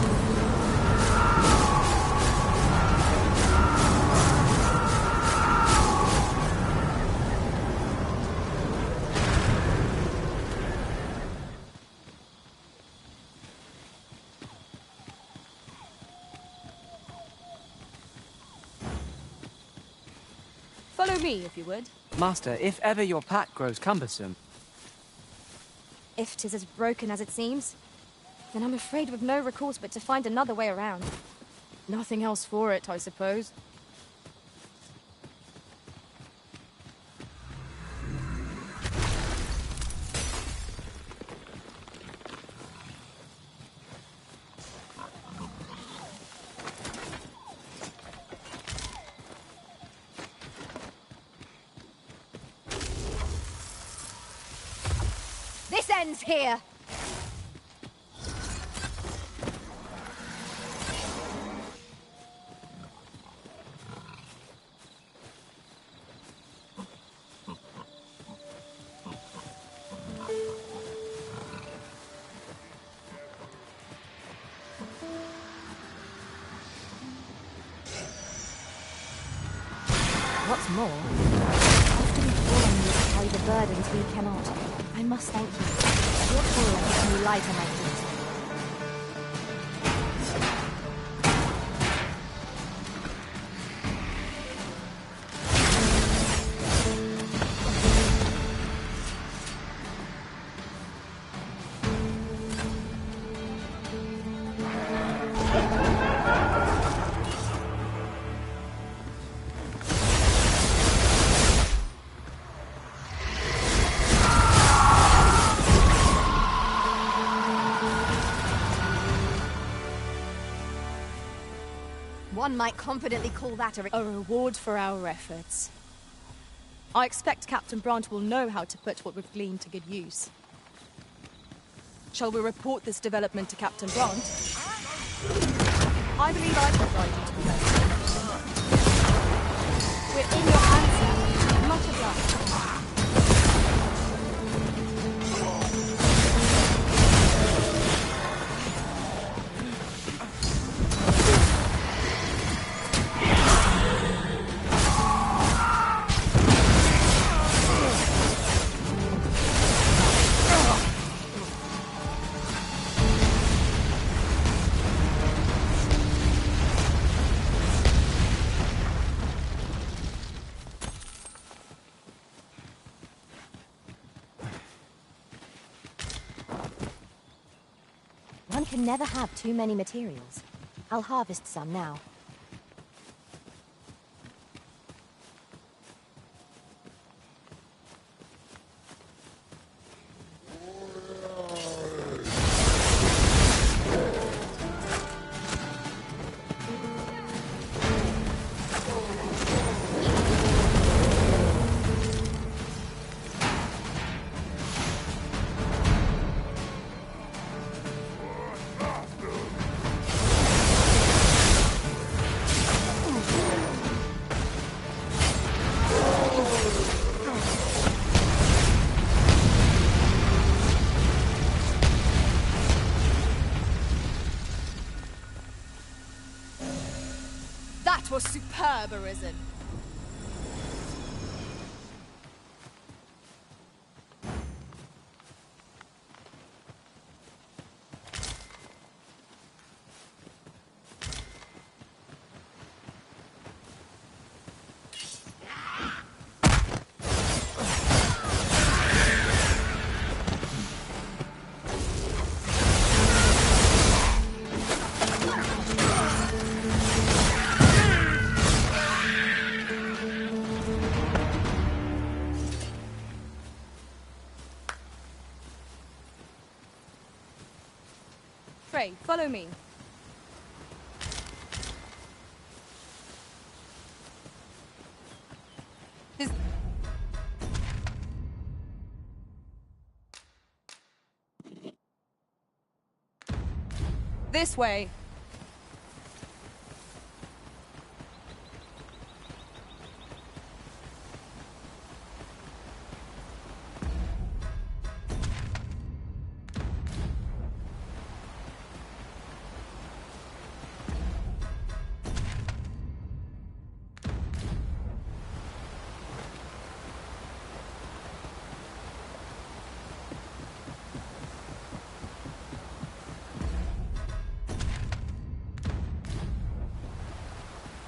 Speaker 3: Follow me, if you would.
Speaker 12: Master, if ever your pack grows cumbersome...
Speaker 3: If 'tis as broken as it seems, then I'm afraid we've no recourse but to find another way around.
Speaker 13: Nothing else for it, I suppose.
Speaker 1: This ends here! What's more, after we fall on you to carry the burdens we cannot, I must thank you. Your toil gives me light on my feet. One might confidently call that
Speaker 13: a reward for our efforts. I expect Captain Brant will know how to put what we've gleaned to good use. Shall we report this development to Captain Brant? I believe I can guide you to the best. We're in your hands, sir. Much obliged.
Speaker 1: One can never have too many materials. I'll harvest some now.
Speaker 13: That was superb, Arisen. Frey, follow me. This way.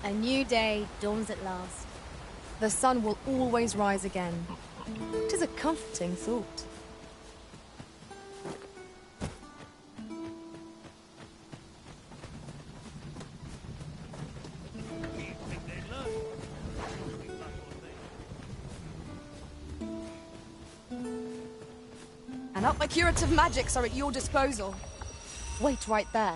Speaker 3: A new day dawns at last.
Speaker 13: The sun will always rise again. It is a comforting thought. And up my curative magics are at your disposal. Wait right there.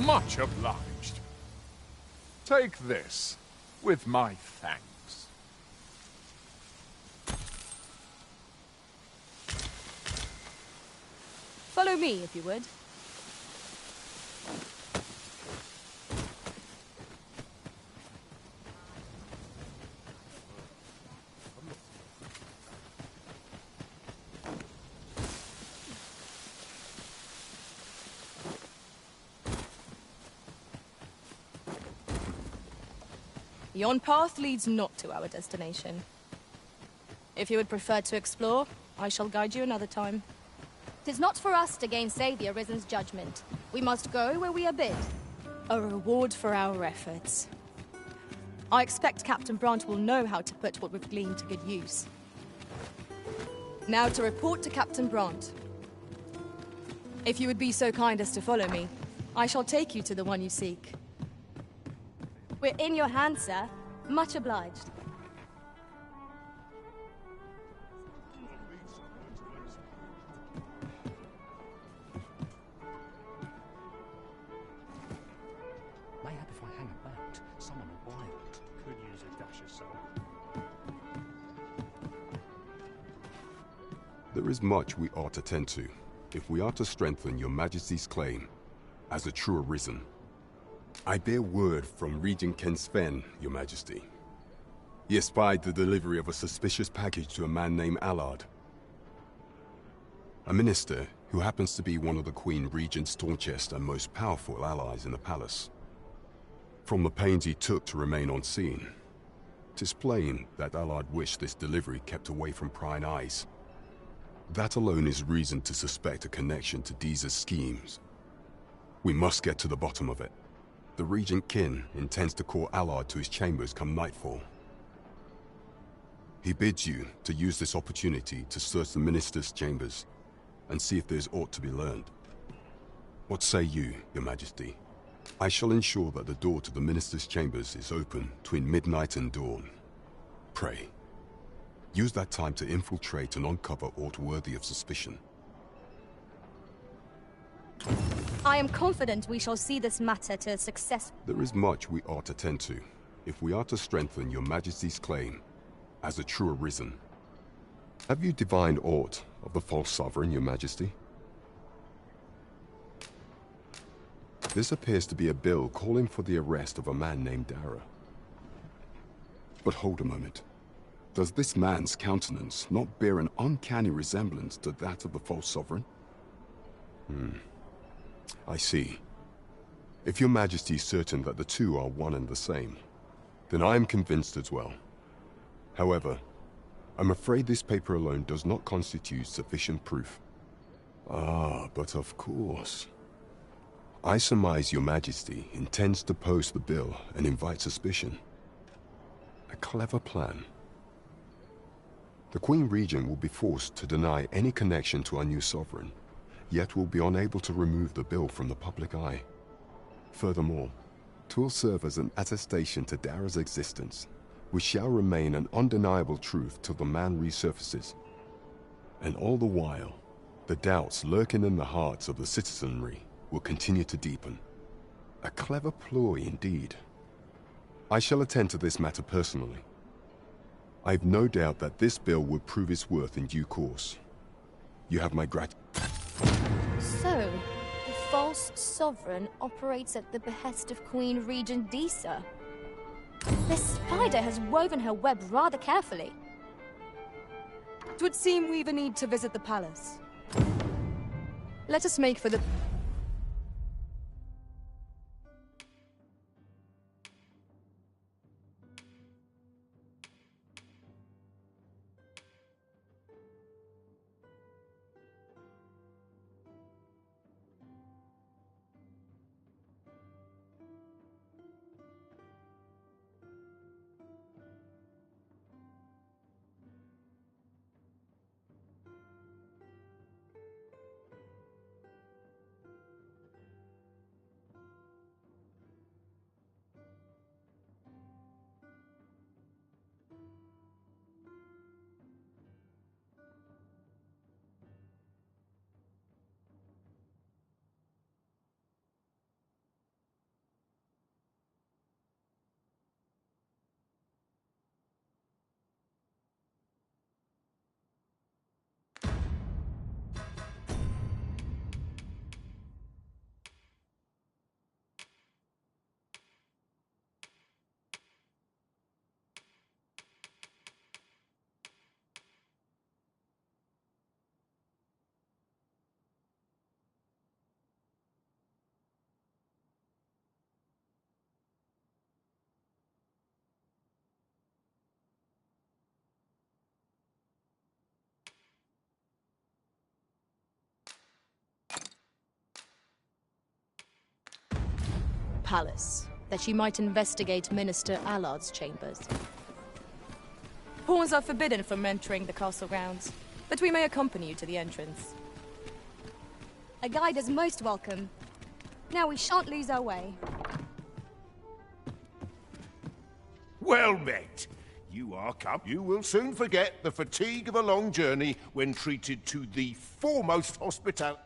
Speaker 19: Much obliged. Take this, with my thanks.
Speaker 13: Follow me, if you would. Yon path leads not to our destination. If you would prefer to explore, I shall guide you another time.
Speaker 3: 'Tis not for us to gainsay the Arisen's judgment. We must go where we are bid.
Speaker 13: A reward for our efforts. I expect Captain Brant will know how to put what we've gleaned to good use. Now to report to Captain Brant. If you would be so kind as to follow me, I shall take you to the one you seek.
Speaker 3: We're in your hands, sir. Much obliged.
Speaker 11: Mayhap if I hang about, someone wild could use a dash of soul.
Speaker 6: There is much we ought to tend to, if we are to strengthen your Majesty's claim as a true Arisen. I bear word from Regent Ken Sven, your Majesty. He espied the delivery of a suspicious package to a man named Allard, a minister who happens to be one of the Queen Regent's staunchest and most powerful allies in the palace. From the pains he took to remain on scene, 'tis plain that Allard wished this delivery kept away from prying eyes. That alone is reason to suspect a connection to Deeza's schemes. We must get to the bottom of it. The Regent Kin intends to call Allard to his chambers come nightfall. He bids you to use this opportunity to search the minister's chambers and see if there's aught to be learned. What say you, your Majesty? I shall ensure that the door to the minister's chambers is open between midnight and dawn. Pray, use that time to infiltrate and uncover aught worthy of suspicion.
Speaker 3: I am confident we shall see this matter to a success.
Speaker 6: There is much we ought to tend to, if we are to strengthen your Majesty's claim as a true Arisen. Have you divined aught of the false sovereign, your Majesty? This appears to be a bill calling for the arrest of a man named Dara. But hold a moment. Does this man's countenance not bear an uncanny resemblance to that of the false sovereign? I see. If your Majesty is certain that the two are one and the same, then I am convinced as well. However, I'm afraid this paper alone does not constitute sufficient proof. Ah, but of course. I surmise your Majesty intends to post the bill and invite suspicion. A clever plan. The Queen Regent will be forced to deny any connection to our new sovereign, yet will be unable to remove the bill from the public eye. Furthermore, 'twill serve as an attestation to Dara's existence, which shall remain an undeniable truth till the man resurfaces. And all the while, the doubts lurking in the hearts of the citizenry will continue to deepen. A clever ploy indeed. I shall attend to this matter personally. I've no doubt that this bill will prove its worth in due course. You have my gratitude.
Speaker 3: So, the false sovereign operates at the behest of Queen Regent Deesa. This spider has woven her web rather carefully.
Speaker 13: It would seem we've a need to visit the palace. Let us make for the... palace, that she might investigate Minister Allard's chambers. Pawns are forbidden from entering the castle grounds, but we may accompany you to the entrance.
Speaker 3: A guide is most welcome. Now we shan't lose our way.
Speaker 15: Well met. You are come. You will soon forget the fatigue of a long journey when treated to the foremost hospitality.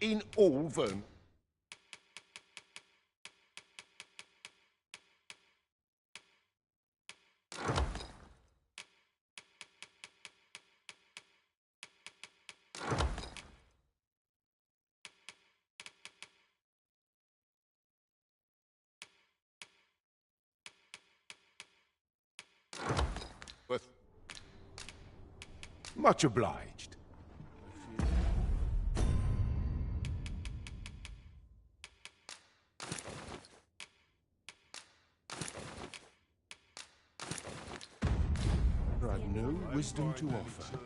Speaker 15: In Alvern. Much obliged. I had no wisdom to offer.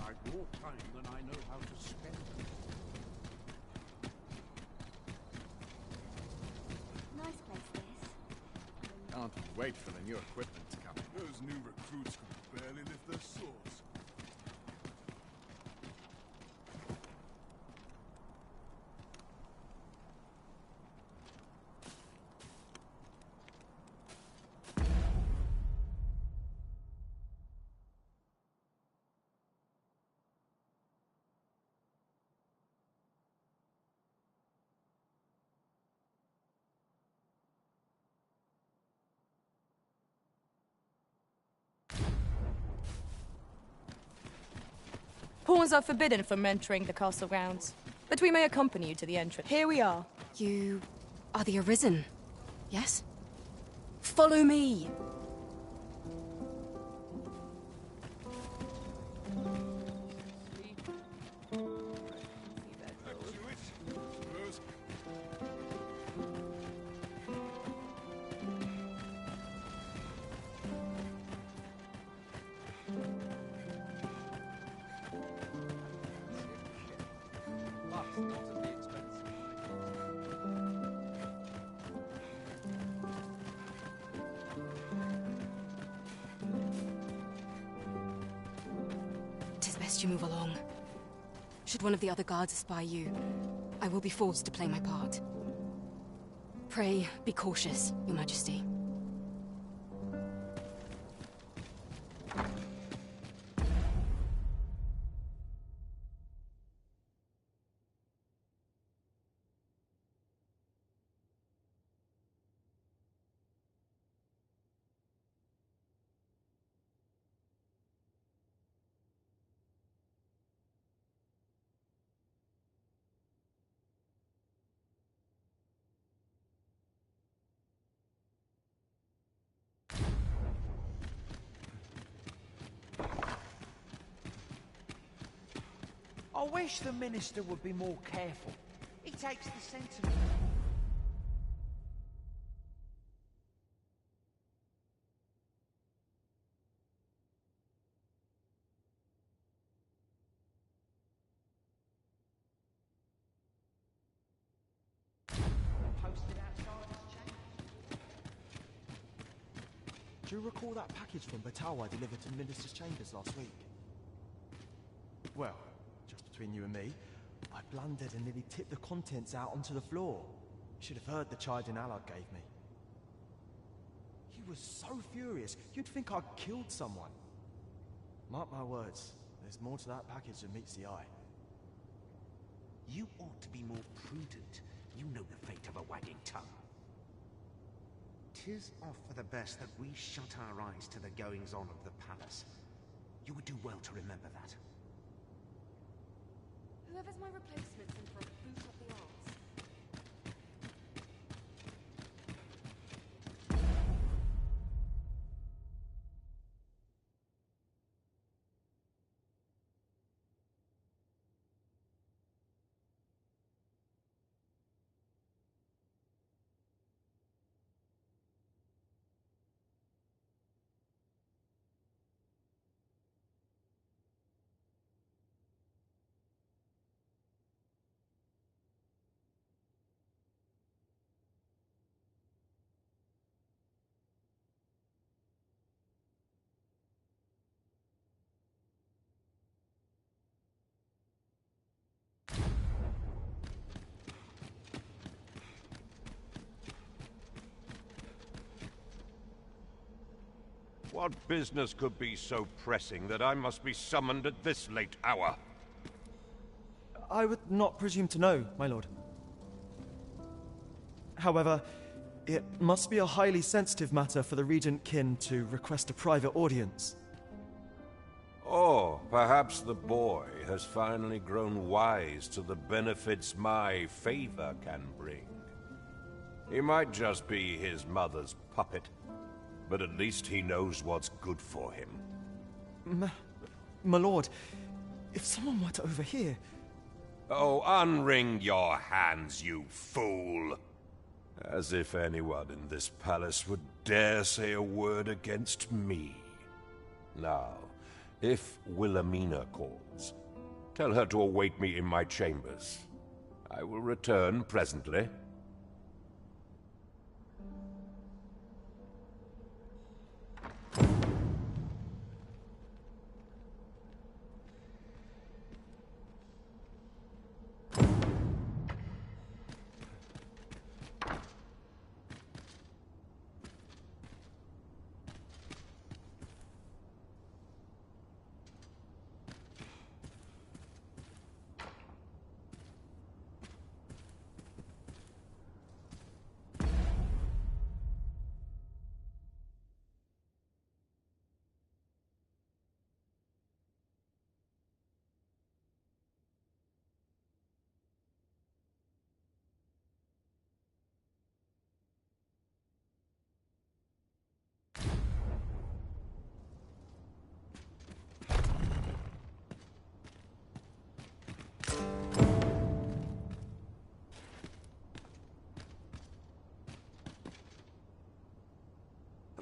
Speaker 11: I've more time than I know how to spend.
Speaker 5: Nice place, this.
Speaker 19: Can't wait for the new equipment to come in. Those new recruits could barely lift their swords.
Speaker 13: Pawns are forbidden from entering the castle grounds, but we may accompany you to the entrance. Here we are.
Speaker 16: You are the Arisen, yes? Follow me! Tis best you move along. Should one of the other guards espy you, I will be forced to play my part. Pray, be cautious, Your Majesty.
Speaker 23: I wish the Minister would be more careful. He takes the sentiment. Posted outside his chamber.
Speaker 24: Do you recall that package from Batawa delivered to the Minister's chambers last week? Well, just between you and me, I blundered and nearly tipped the contents out onto the floor. You should have heard the chiding Allard gave me. He was so furious, you'd think I'd killed someone. Mark my words, there's more to that package than meets the eye.
Speaker 2: You ought to be more prudent. You know the fate of a wagging tongue. 'Tis off for the best that we shut our eyes to the goings-on of the palace. You would do well to remember that.
Speaker 16: Whoever's my replacement sent for a boot up the arms.
Speaker 15: What business could be so pressing that I must be summoned at this late hour?
Speaker 24: I would not presume to know, my lord. However, it must be a highly sensitive matter for the Regent Kin to request a private audience.
Speaker 15: Or perhaps the boy has finally grown wise to the benefits my favor can bring. He might just be his mother's puppet, but at least he knows what's good for him.
Speaker 24: My lord, if someone were to overhear...
Speaker 15: Oh, unwring your hands, you fool! As if anyone in this palace would dare say a word against me. Now, if Wilhelmina calls, tell her to await me in my chambers. I will return presently.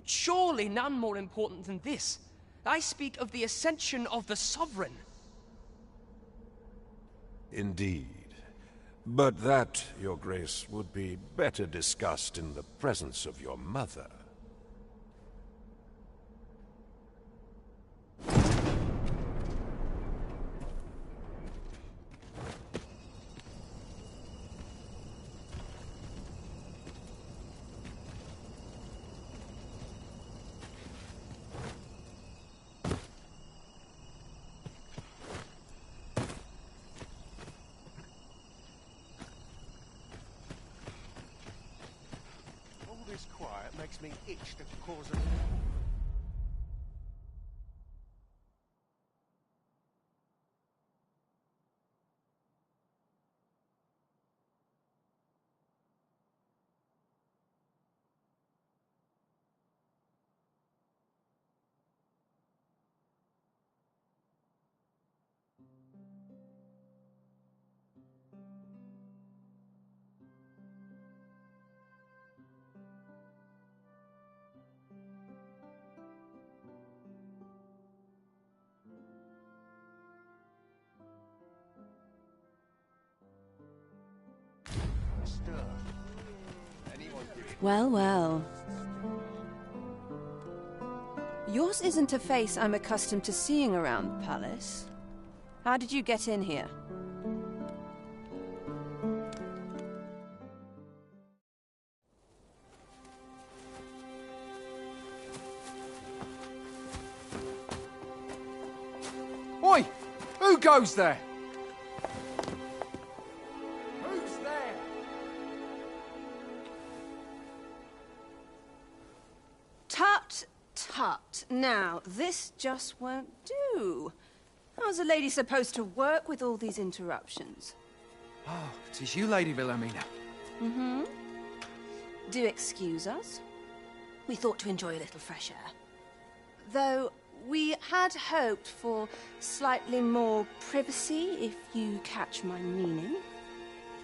Speaker 8: Surely none more important than this. I speak of the ascension of the Sovereign.
Speaker 15: Indeed. But that, Your Grace, would be better discussed in the presence of your mother.
Speaker 2: This quiet makes me itch to cause a...
Speaker 7: Well, well. Yours isn't a face I'm accustomed to seeing around the palace. How did you get in here?
Speaker 12: Who goes there?
Speaker 23: Who's there?
Speaker 7: Tut, tut. Now, this just won't do. How's a lady supposed to work with all these interruptions?
Speaker 12: Oh, 'tis you, Lady Wilhelmina.
Speaker 7: Mm-hmm. Do excuse us. We thought to enjoy a little fresh air. Though we had hoped for slightly more privacy, if you catch my meaning.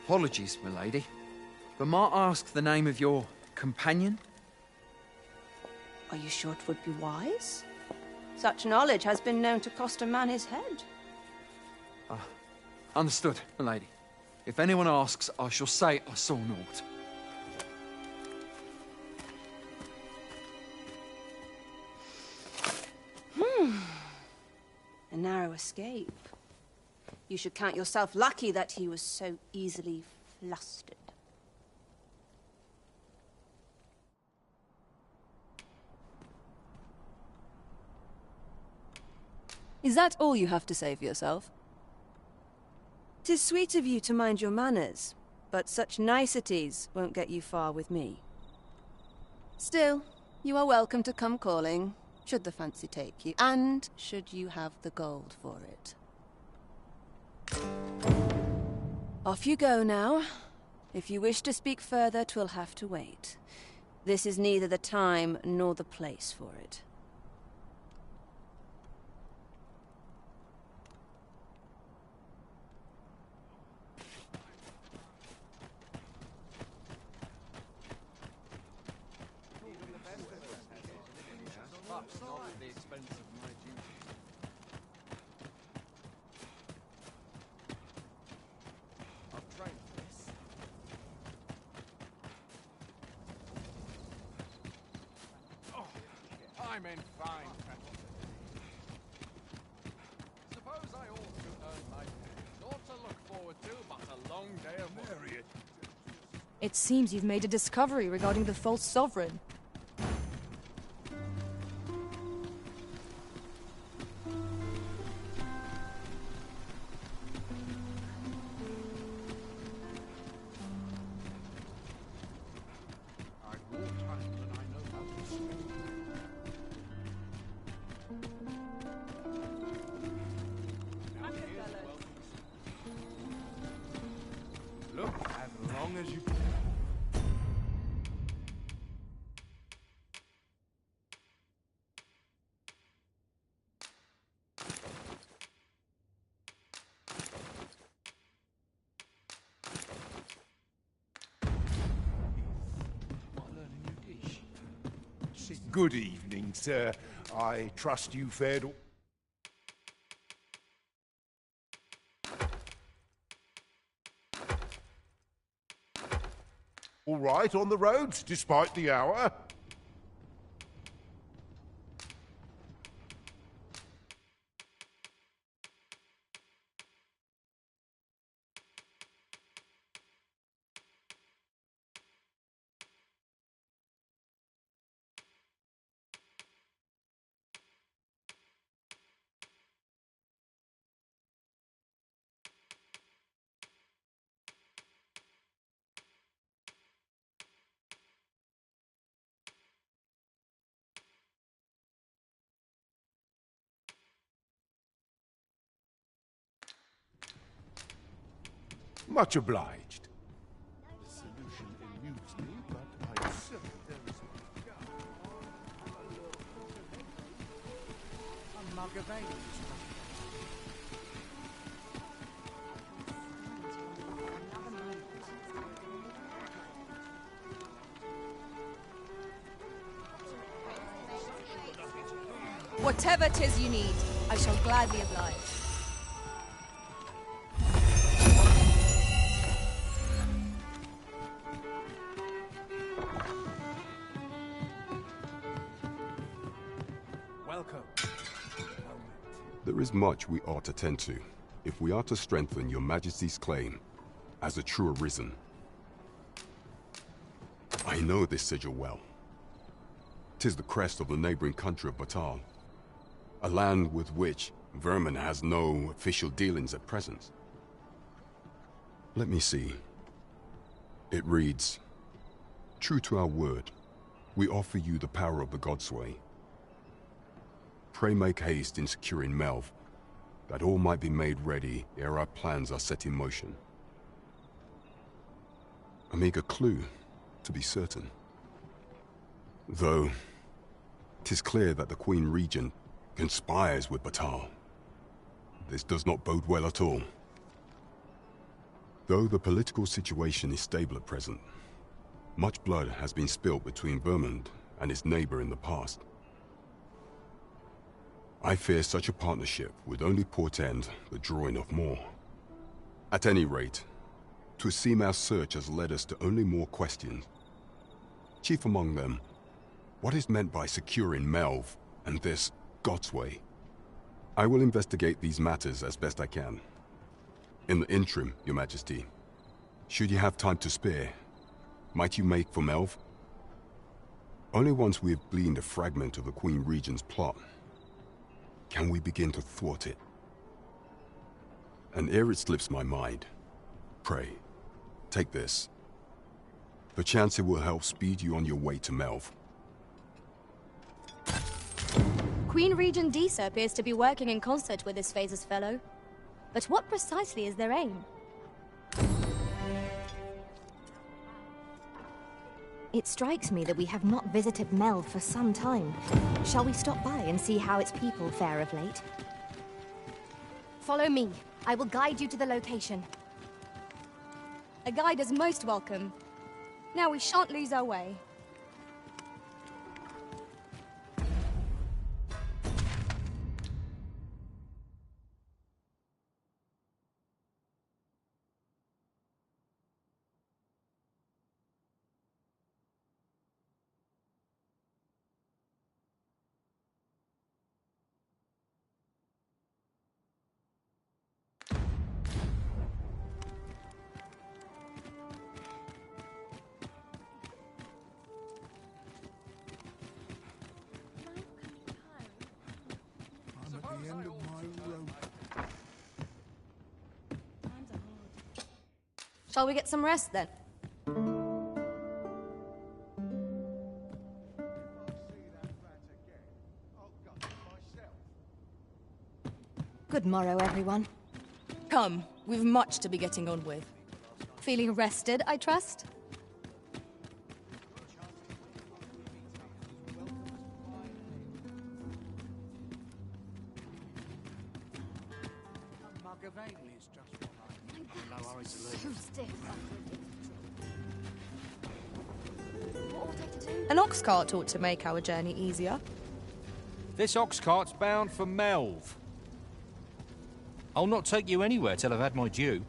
Speaker 12: Apologies, milady. But might I ask the name of your companion?
Speaker 7: Are you sure it would be wise? Such knowledge has been known to cost a man his head.
Speaker 12: Understood, milady. If anyone asks, I shall say I saw naught.
Speaker 7: A narrow escape. You should count yourself lucky that he was so easily flustered. Is that all you have to say for yourself? 'Tis sweet of you to mind your manners, but such niceties won't get you far with me. Still, you are welcome to come calling, should the fancy take you, and should you have the gold for it. Off you go now. If you wish to speak further, 'twill have to wait. This is neither the time nor the place for it.
Speaker 11: I'm in fine fettle. Suppose I ought to earn my pay. Naught to look forward to, but a long day of work.
Speaker 13: It seems you've made a discovery regarding the false sovereign.
Speaker 19: Look as long as you Good evening, sir. I trust you fared all right on the roads, despite the hour. Much obliged. The solution eludes me, but I accept there is a mug of ale.
Speaker 13: Whatever 'tis you need, I shall gladly oblige.
Speaker 19: Welcome.
Speaker 6: There is much we ought to tend to, if we are to strengthen your Majesty's claim as a true arisen. I know this sigil well. 'Tis the crest of the neighboring country of Batal, a land with which Vermin has no official dealings at present. Let me see. It reads, "True to our word, we offer you the power of the Godsway. Pray make haste in securing Melv, that all might be made ready ere our plans are set in motion." A meager clue, to be certain. Though, 'tis clear that the Queen Regent conspires with Batal. This does not bode well at all. Though the political situation is stable at present, much blood has been spilt between Vermund and his neighbor in the past. I fear such a partnership would only portend the drawing of more. At any rate, 'twould seem our search has led us to only more questions. Chief among them, what is meant by securing Melv and this Godsway? I will investigate these matters as best I can. In the interim, Your Majesty, should you have time to spare, might you make for Melv? Only once we have gleaned a fragment of the Queen Regent's plot can we begin to thwart it. And ere it slips my mind, pray, take this. Perchance it will help speed you on your way to Melv.
Speaker 3: Queen Regent Disa appears to be working in concert with this Phases fellow. But what precisely is their aim?
Speaker 1: It strikes me that we have not visited Melv for some time. Shall we stop by and see how its people fare of late?
Speaker 3: Follow me. I will guide you to the location. A guide is most welcome. Now we shan't lose our way. Shall we get some rest then?
Speaker 1: Good morrow, everyone.
Speaker 13: Come, we've much to be getting on with.
Speaker 3: Feeling rested, I trust?
Speaker 13: An ox cart ought to make our journey easier.
Speaker 4: This ox cart's bound for Melv. I'll not take you anywhere till I've had my due.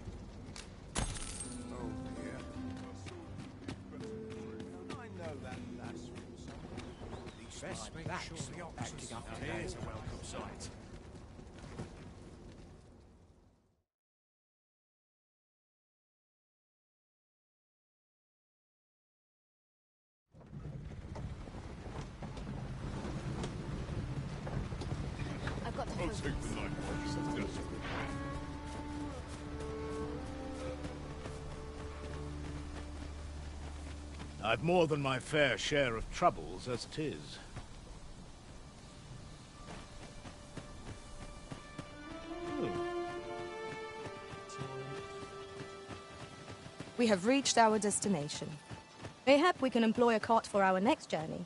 Speaker 11: Here's a welcome sight.
Speaker 3: I've got to
Speaker 19: I'll take the night watch.
Speaker 11: I've more than my fair share of troubles as it is.
Speaker 13: We have reached our destination. Mayhap we can employ a cart for our next journey.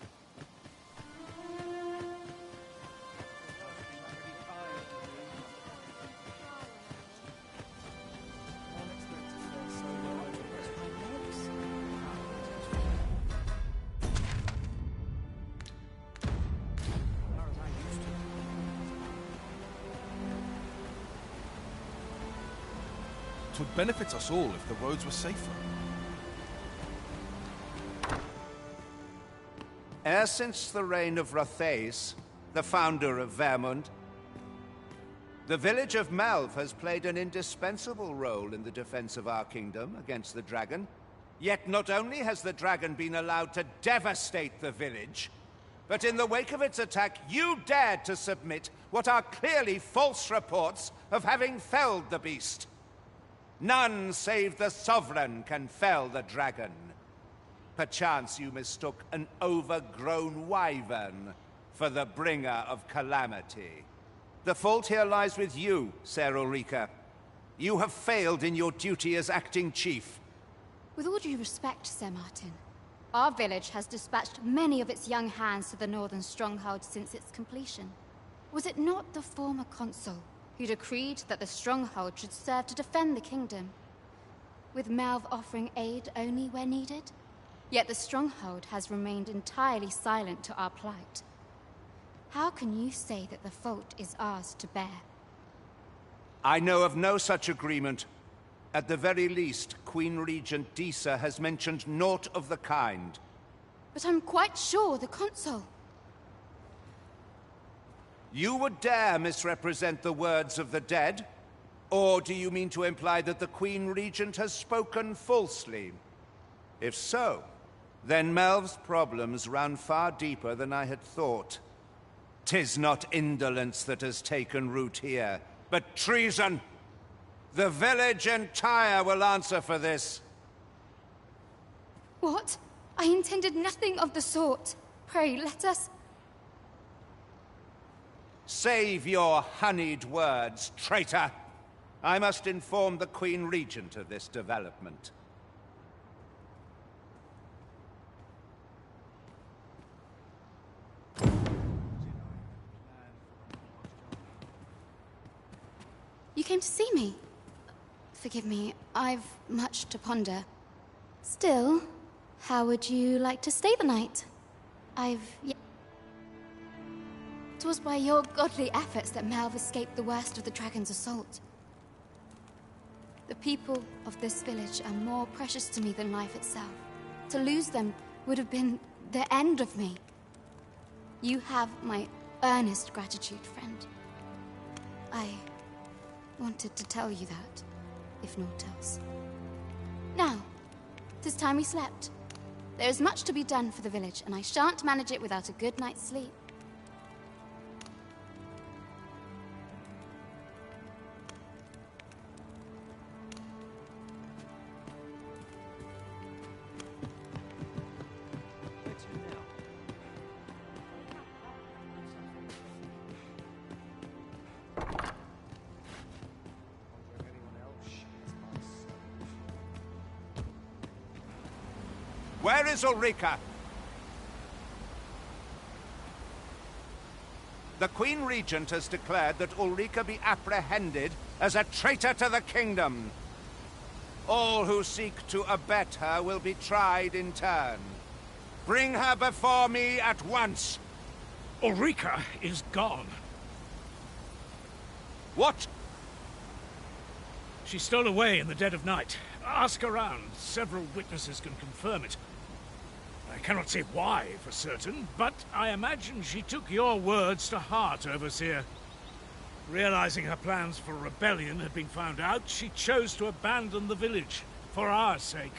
Speaker 17: It would benefit us all if the roads were safer.
Speaker 20: E'er since the reign of Rothaeus, the founder of Vermund, the village of Melv has played an indispensable role in the defense of our kingdom against the dragon. Yet not only has the dragon been allowed to devastate the village, but in the wake of its attack, you dared to submit what are clearly false reports of having felled the beast. None save the Sovereign can fell the dragon. Perchance you mistook an overgrown wyvern for the bringer of calamity. The fault here lies with you, Ser Ulrika. You have failed in your duty as acting chief.
Speaker 9: With all due respect, Sir Martin, our village has dispatched many of its young hands to the northern stronghold since its completion. Was it not the former consul who decreed that the stronghold should serve to defend the kingdom, with Melv offering aid only where needed? Yet the stronghold has remained entirely silent to our plight. How can you say that the fault is ours to bear?
Speaker 20: I know of no such agreement. At the very least, Queen Regent Disa has mentioned naught of the kind.
Speaker 9: But I'm quite sure the consul...
Speaker 20: You would dare misrepresent the words of the dead? Or do you mean to imply that the Queen Regent has spoken falsely? If so, then Melv's problems run far deeper than I had thought. 'Tis not indolence that has taken root here, but treason. The village entire will answer for this.
Speaker 9: What? I intended nothing of the sort. Pray, let us...
Speaker 20: Save your honeyed words, traitor! I must inform the Queen Regent of this development.
Speaker 9: You came to see me? Forgive me, I've much to ponder. Still, how would you like to stay the night? It was by your godly efforts that Melv escaped the worst of the dragon's assault. The people of this village are more precious to me than life itself. To lose them would have been the end of me. You have my earnest gratitude, friend. I wanted to tell you that, if naught else. Now, 'tis time we slept. There is much to be done for the village, and I shan't manage it without a good night's sleep.
Speaker 20: Where is Ulrika? The Queen Regent has declared that Ulrika be apprehended as a traitor to the kingdom. All who seek to abet her will be tried in turn. Bring her before me at once.
Speaker 11: Ulrika is gone.
Speaker 20: What?
Speaker 11: She stole away in the dead of night. Ask around. Several witnesses can confirm it. I cannot say why for certain, but I imagine she took your words to heart, Overseer. Realizing her plans for rebellion had been found out, she chose to abandon the village, for our sake.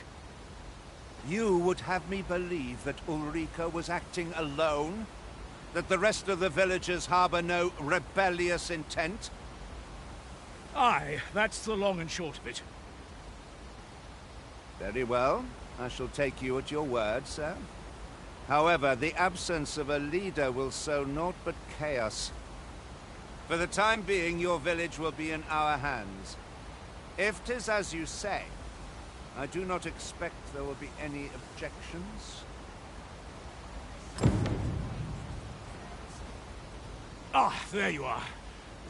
Speaker 20: You would have me believe that Ulrika was acting alone? That the rest of the villagers harbor no rebellious intent?
Speaker 11: Aye, that's the long and short of it.
Speaker 20: Very well. I shall take you at your word, sir. However, the absence of a leader will sow naught but chaos. For the time being, your village will be in our hands. If 'tis as you say, I do not expect there will be any objections.
Speaker 11: Ah, there you are.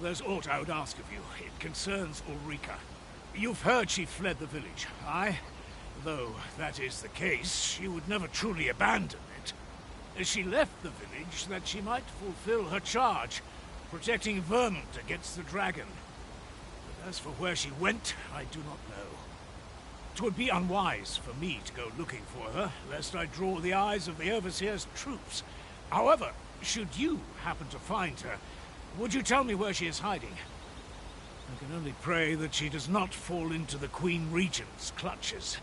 Speaker 11: There's aught I would ask of you. It concerns Ulrika. You've heard she fled the village, aye? Though that is the case, she would never truly abandon it. She left the village that she might fulfill her charge, protecting Vermont against the dragon. But as for where she went, I do not know. 'Twould be unwise for me to go looking for her, lest I draw the eyes of the Overseer's troops. However, should you happen to find her, would you tell me where she is hiding? I can only pray that she does not fall into the Queen Regent's clutches.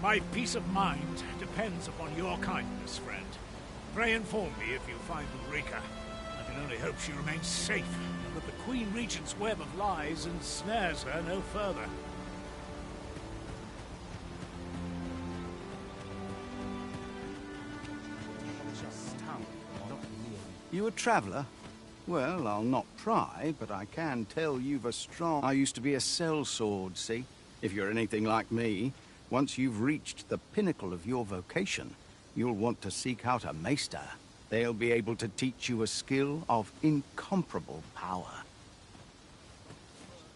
Speaker 11: My peace of mind depends upon your kindness, friend. Pray inform me if you find Ulrika. I can only hope she remains safe, and that the Queen Regent's web of lies ensnares her no further.
Speaker 20: You a traveller? Well, I'll not pry, but I can tell you've a strong... I used to be a sellsword, see? If you're anything like me, once you've reached the pinnacle of your vocation, you'll want to seek out a maester. They'll be able to teach you a skill of incomparable power.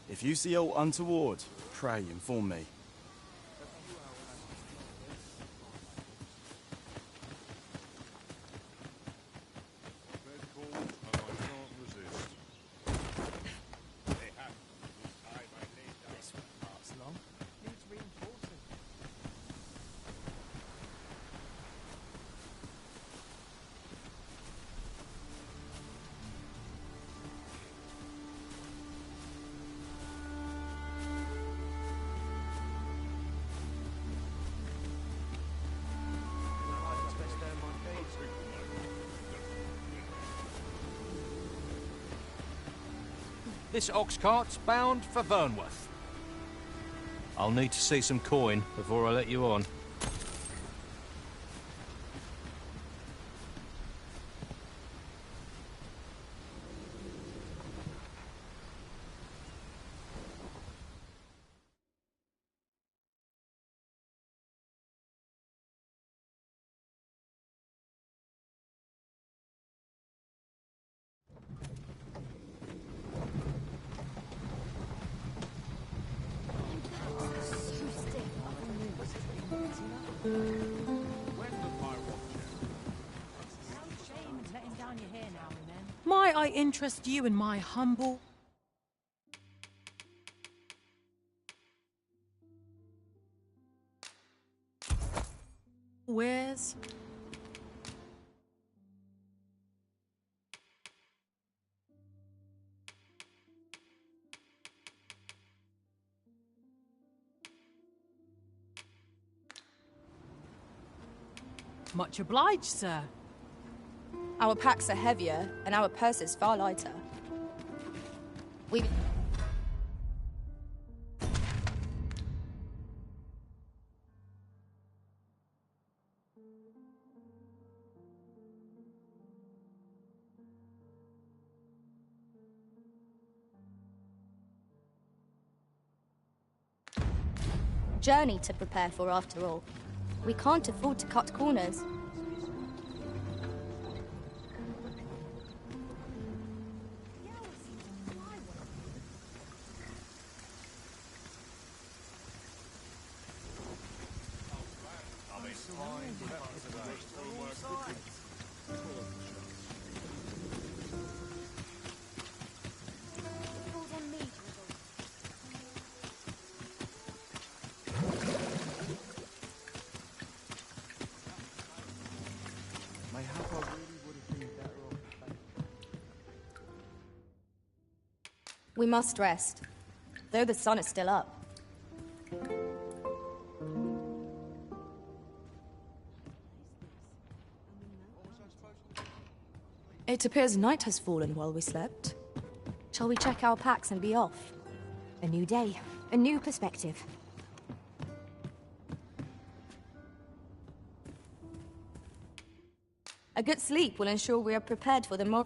Speaker 24: If you see aught untoward, pray inform me.
Speaker 4: This ox cart's bound for Vernworth. I'll need to see some coin before I let you on.
Speaker 14: Might I interest you in my humble... wares? Much obliged, sir.
Speaker 3: Our packs are heavier, and our purses far lighter. We... journey to prepare for, after all. We can't afford to cut corners. We must rest, though the sun is still up.
Speaker 13: It appears night has fallen while we slept.
Speaker 3: Shall we check our packs and be off?
Speaker 1: A new day, a new perspective.
Speaker 3: A good sleep will ensure we are prepared for the more...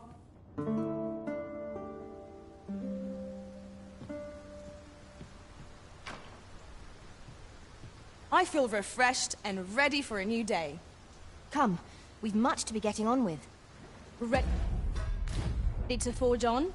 Speaker 13: I feel refreshed and ready for a new day.
Speaker 1: Come, we've much to be getting on with.
Speaker 3: Ready to forge on?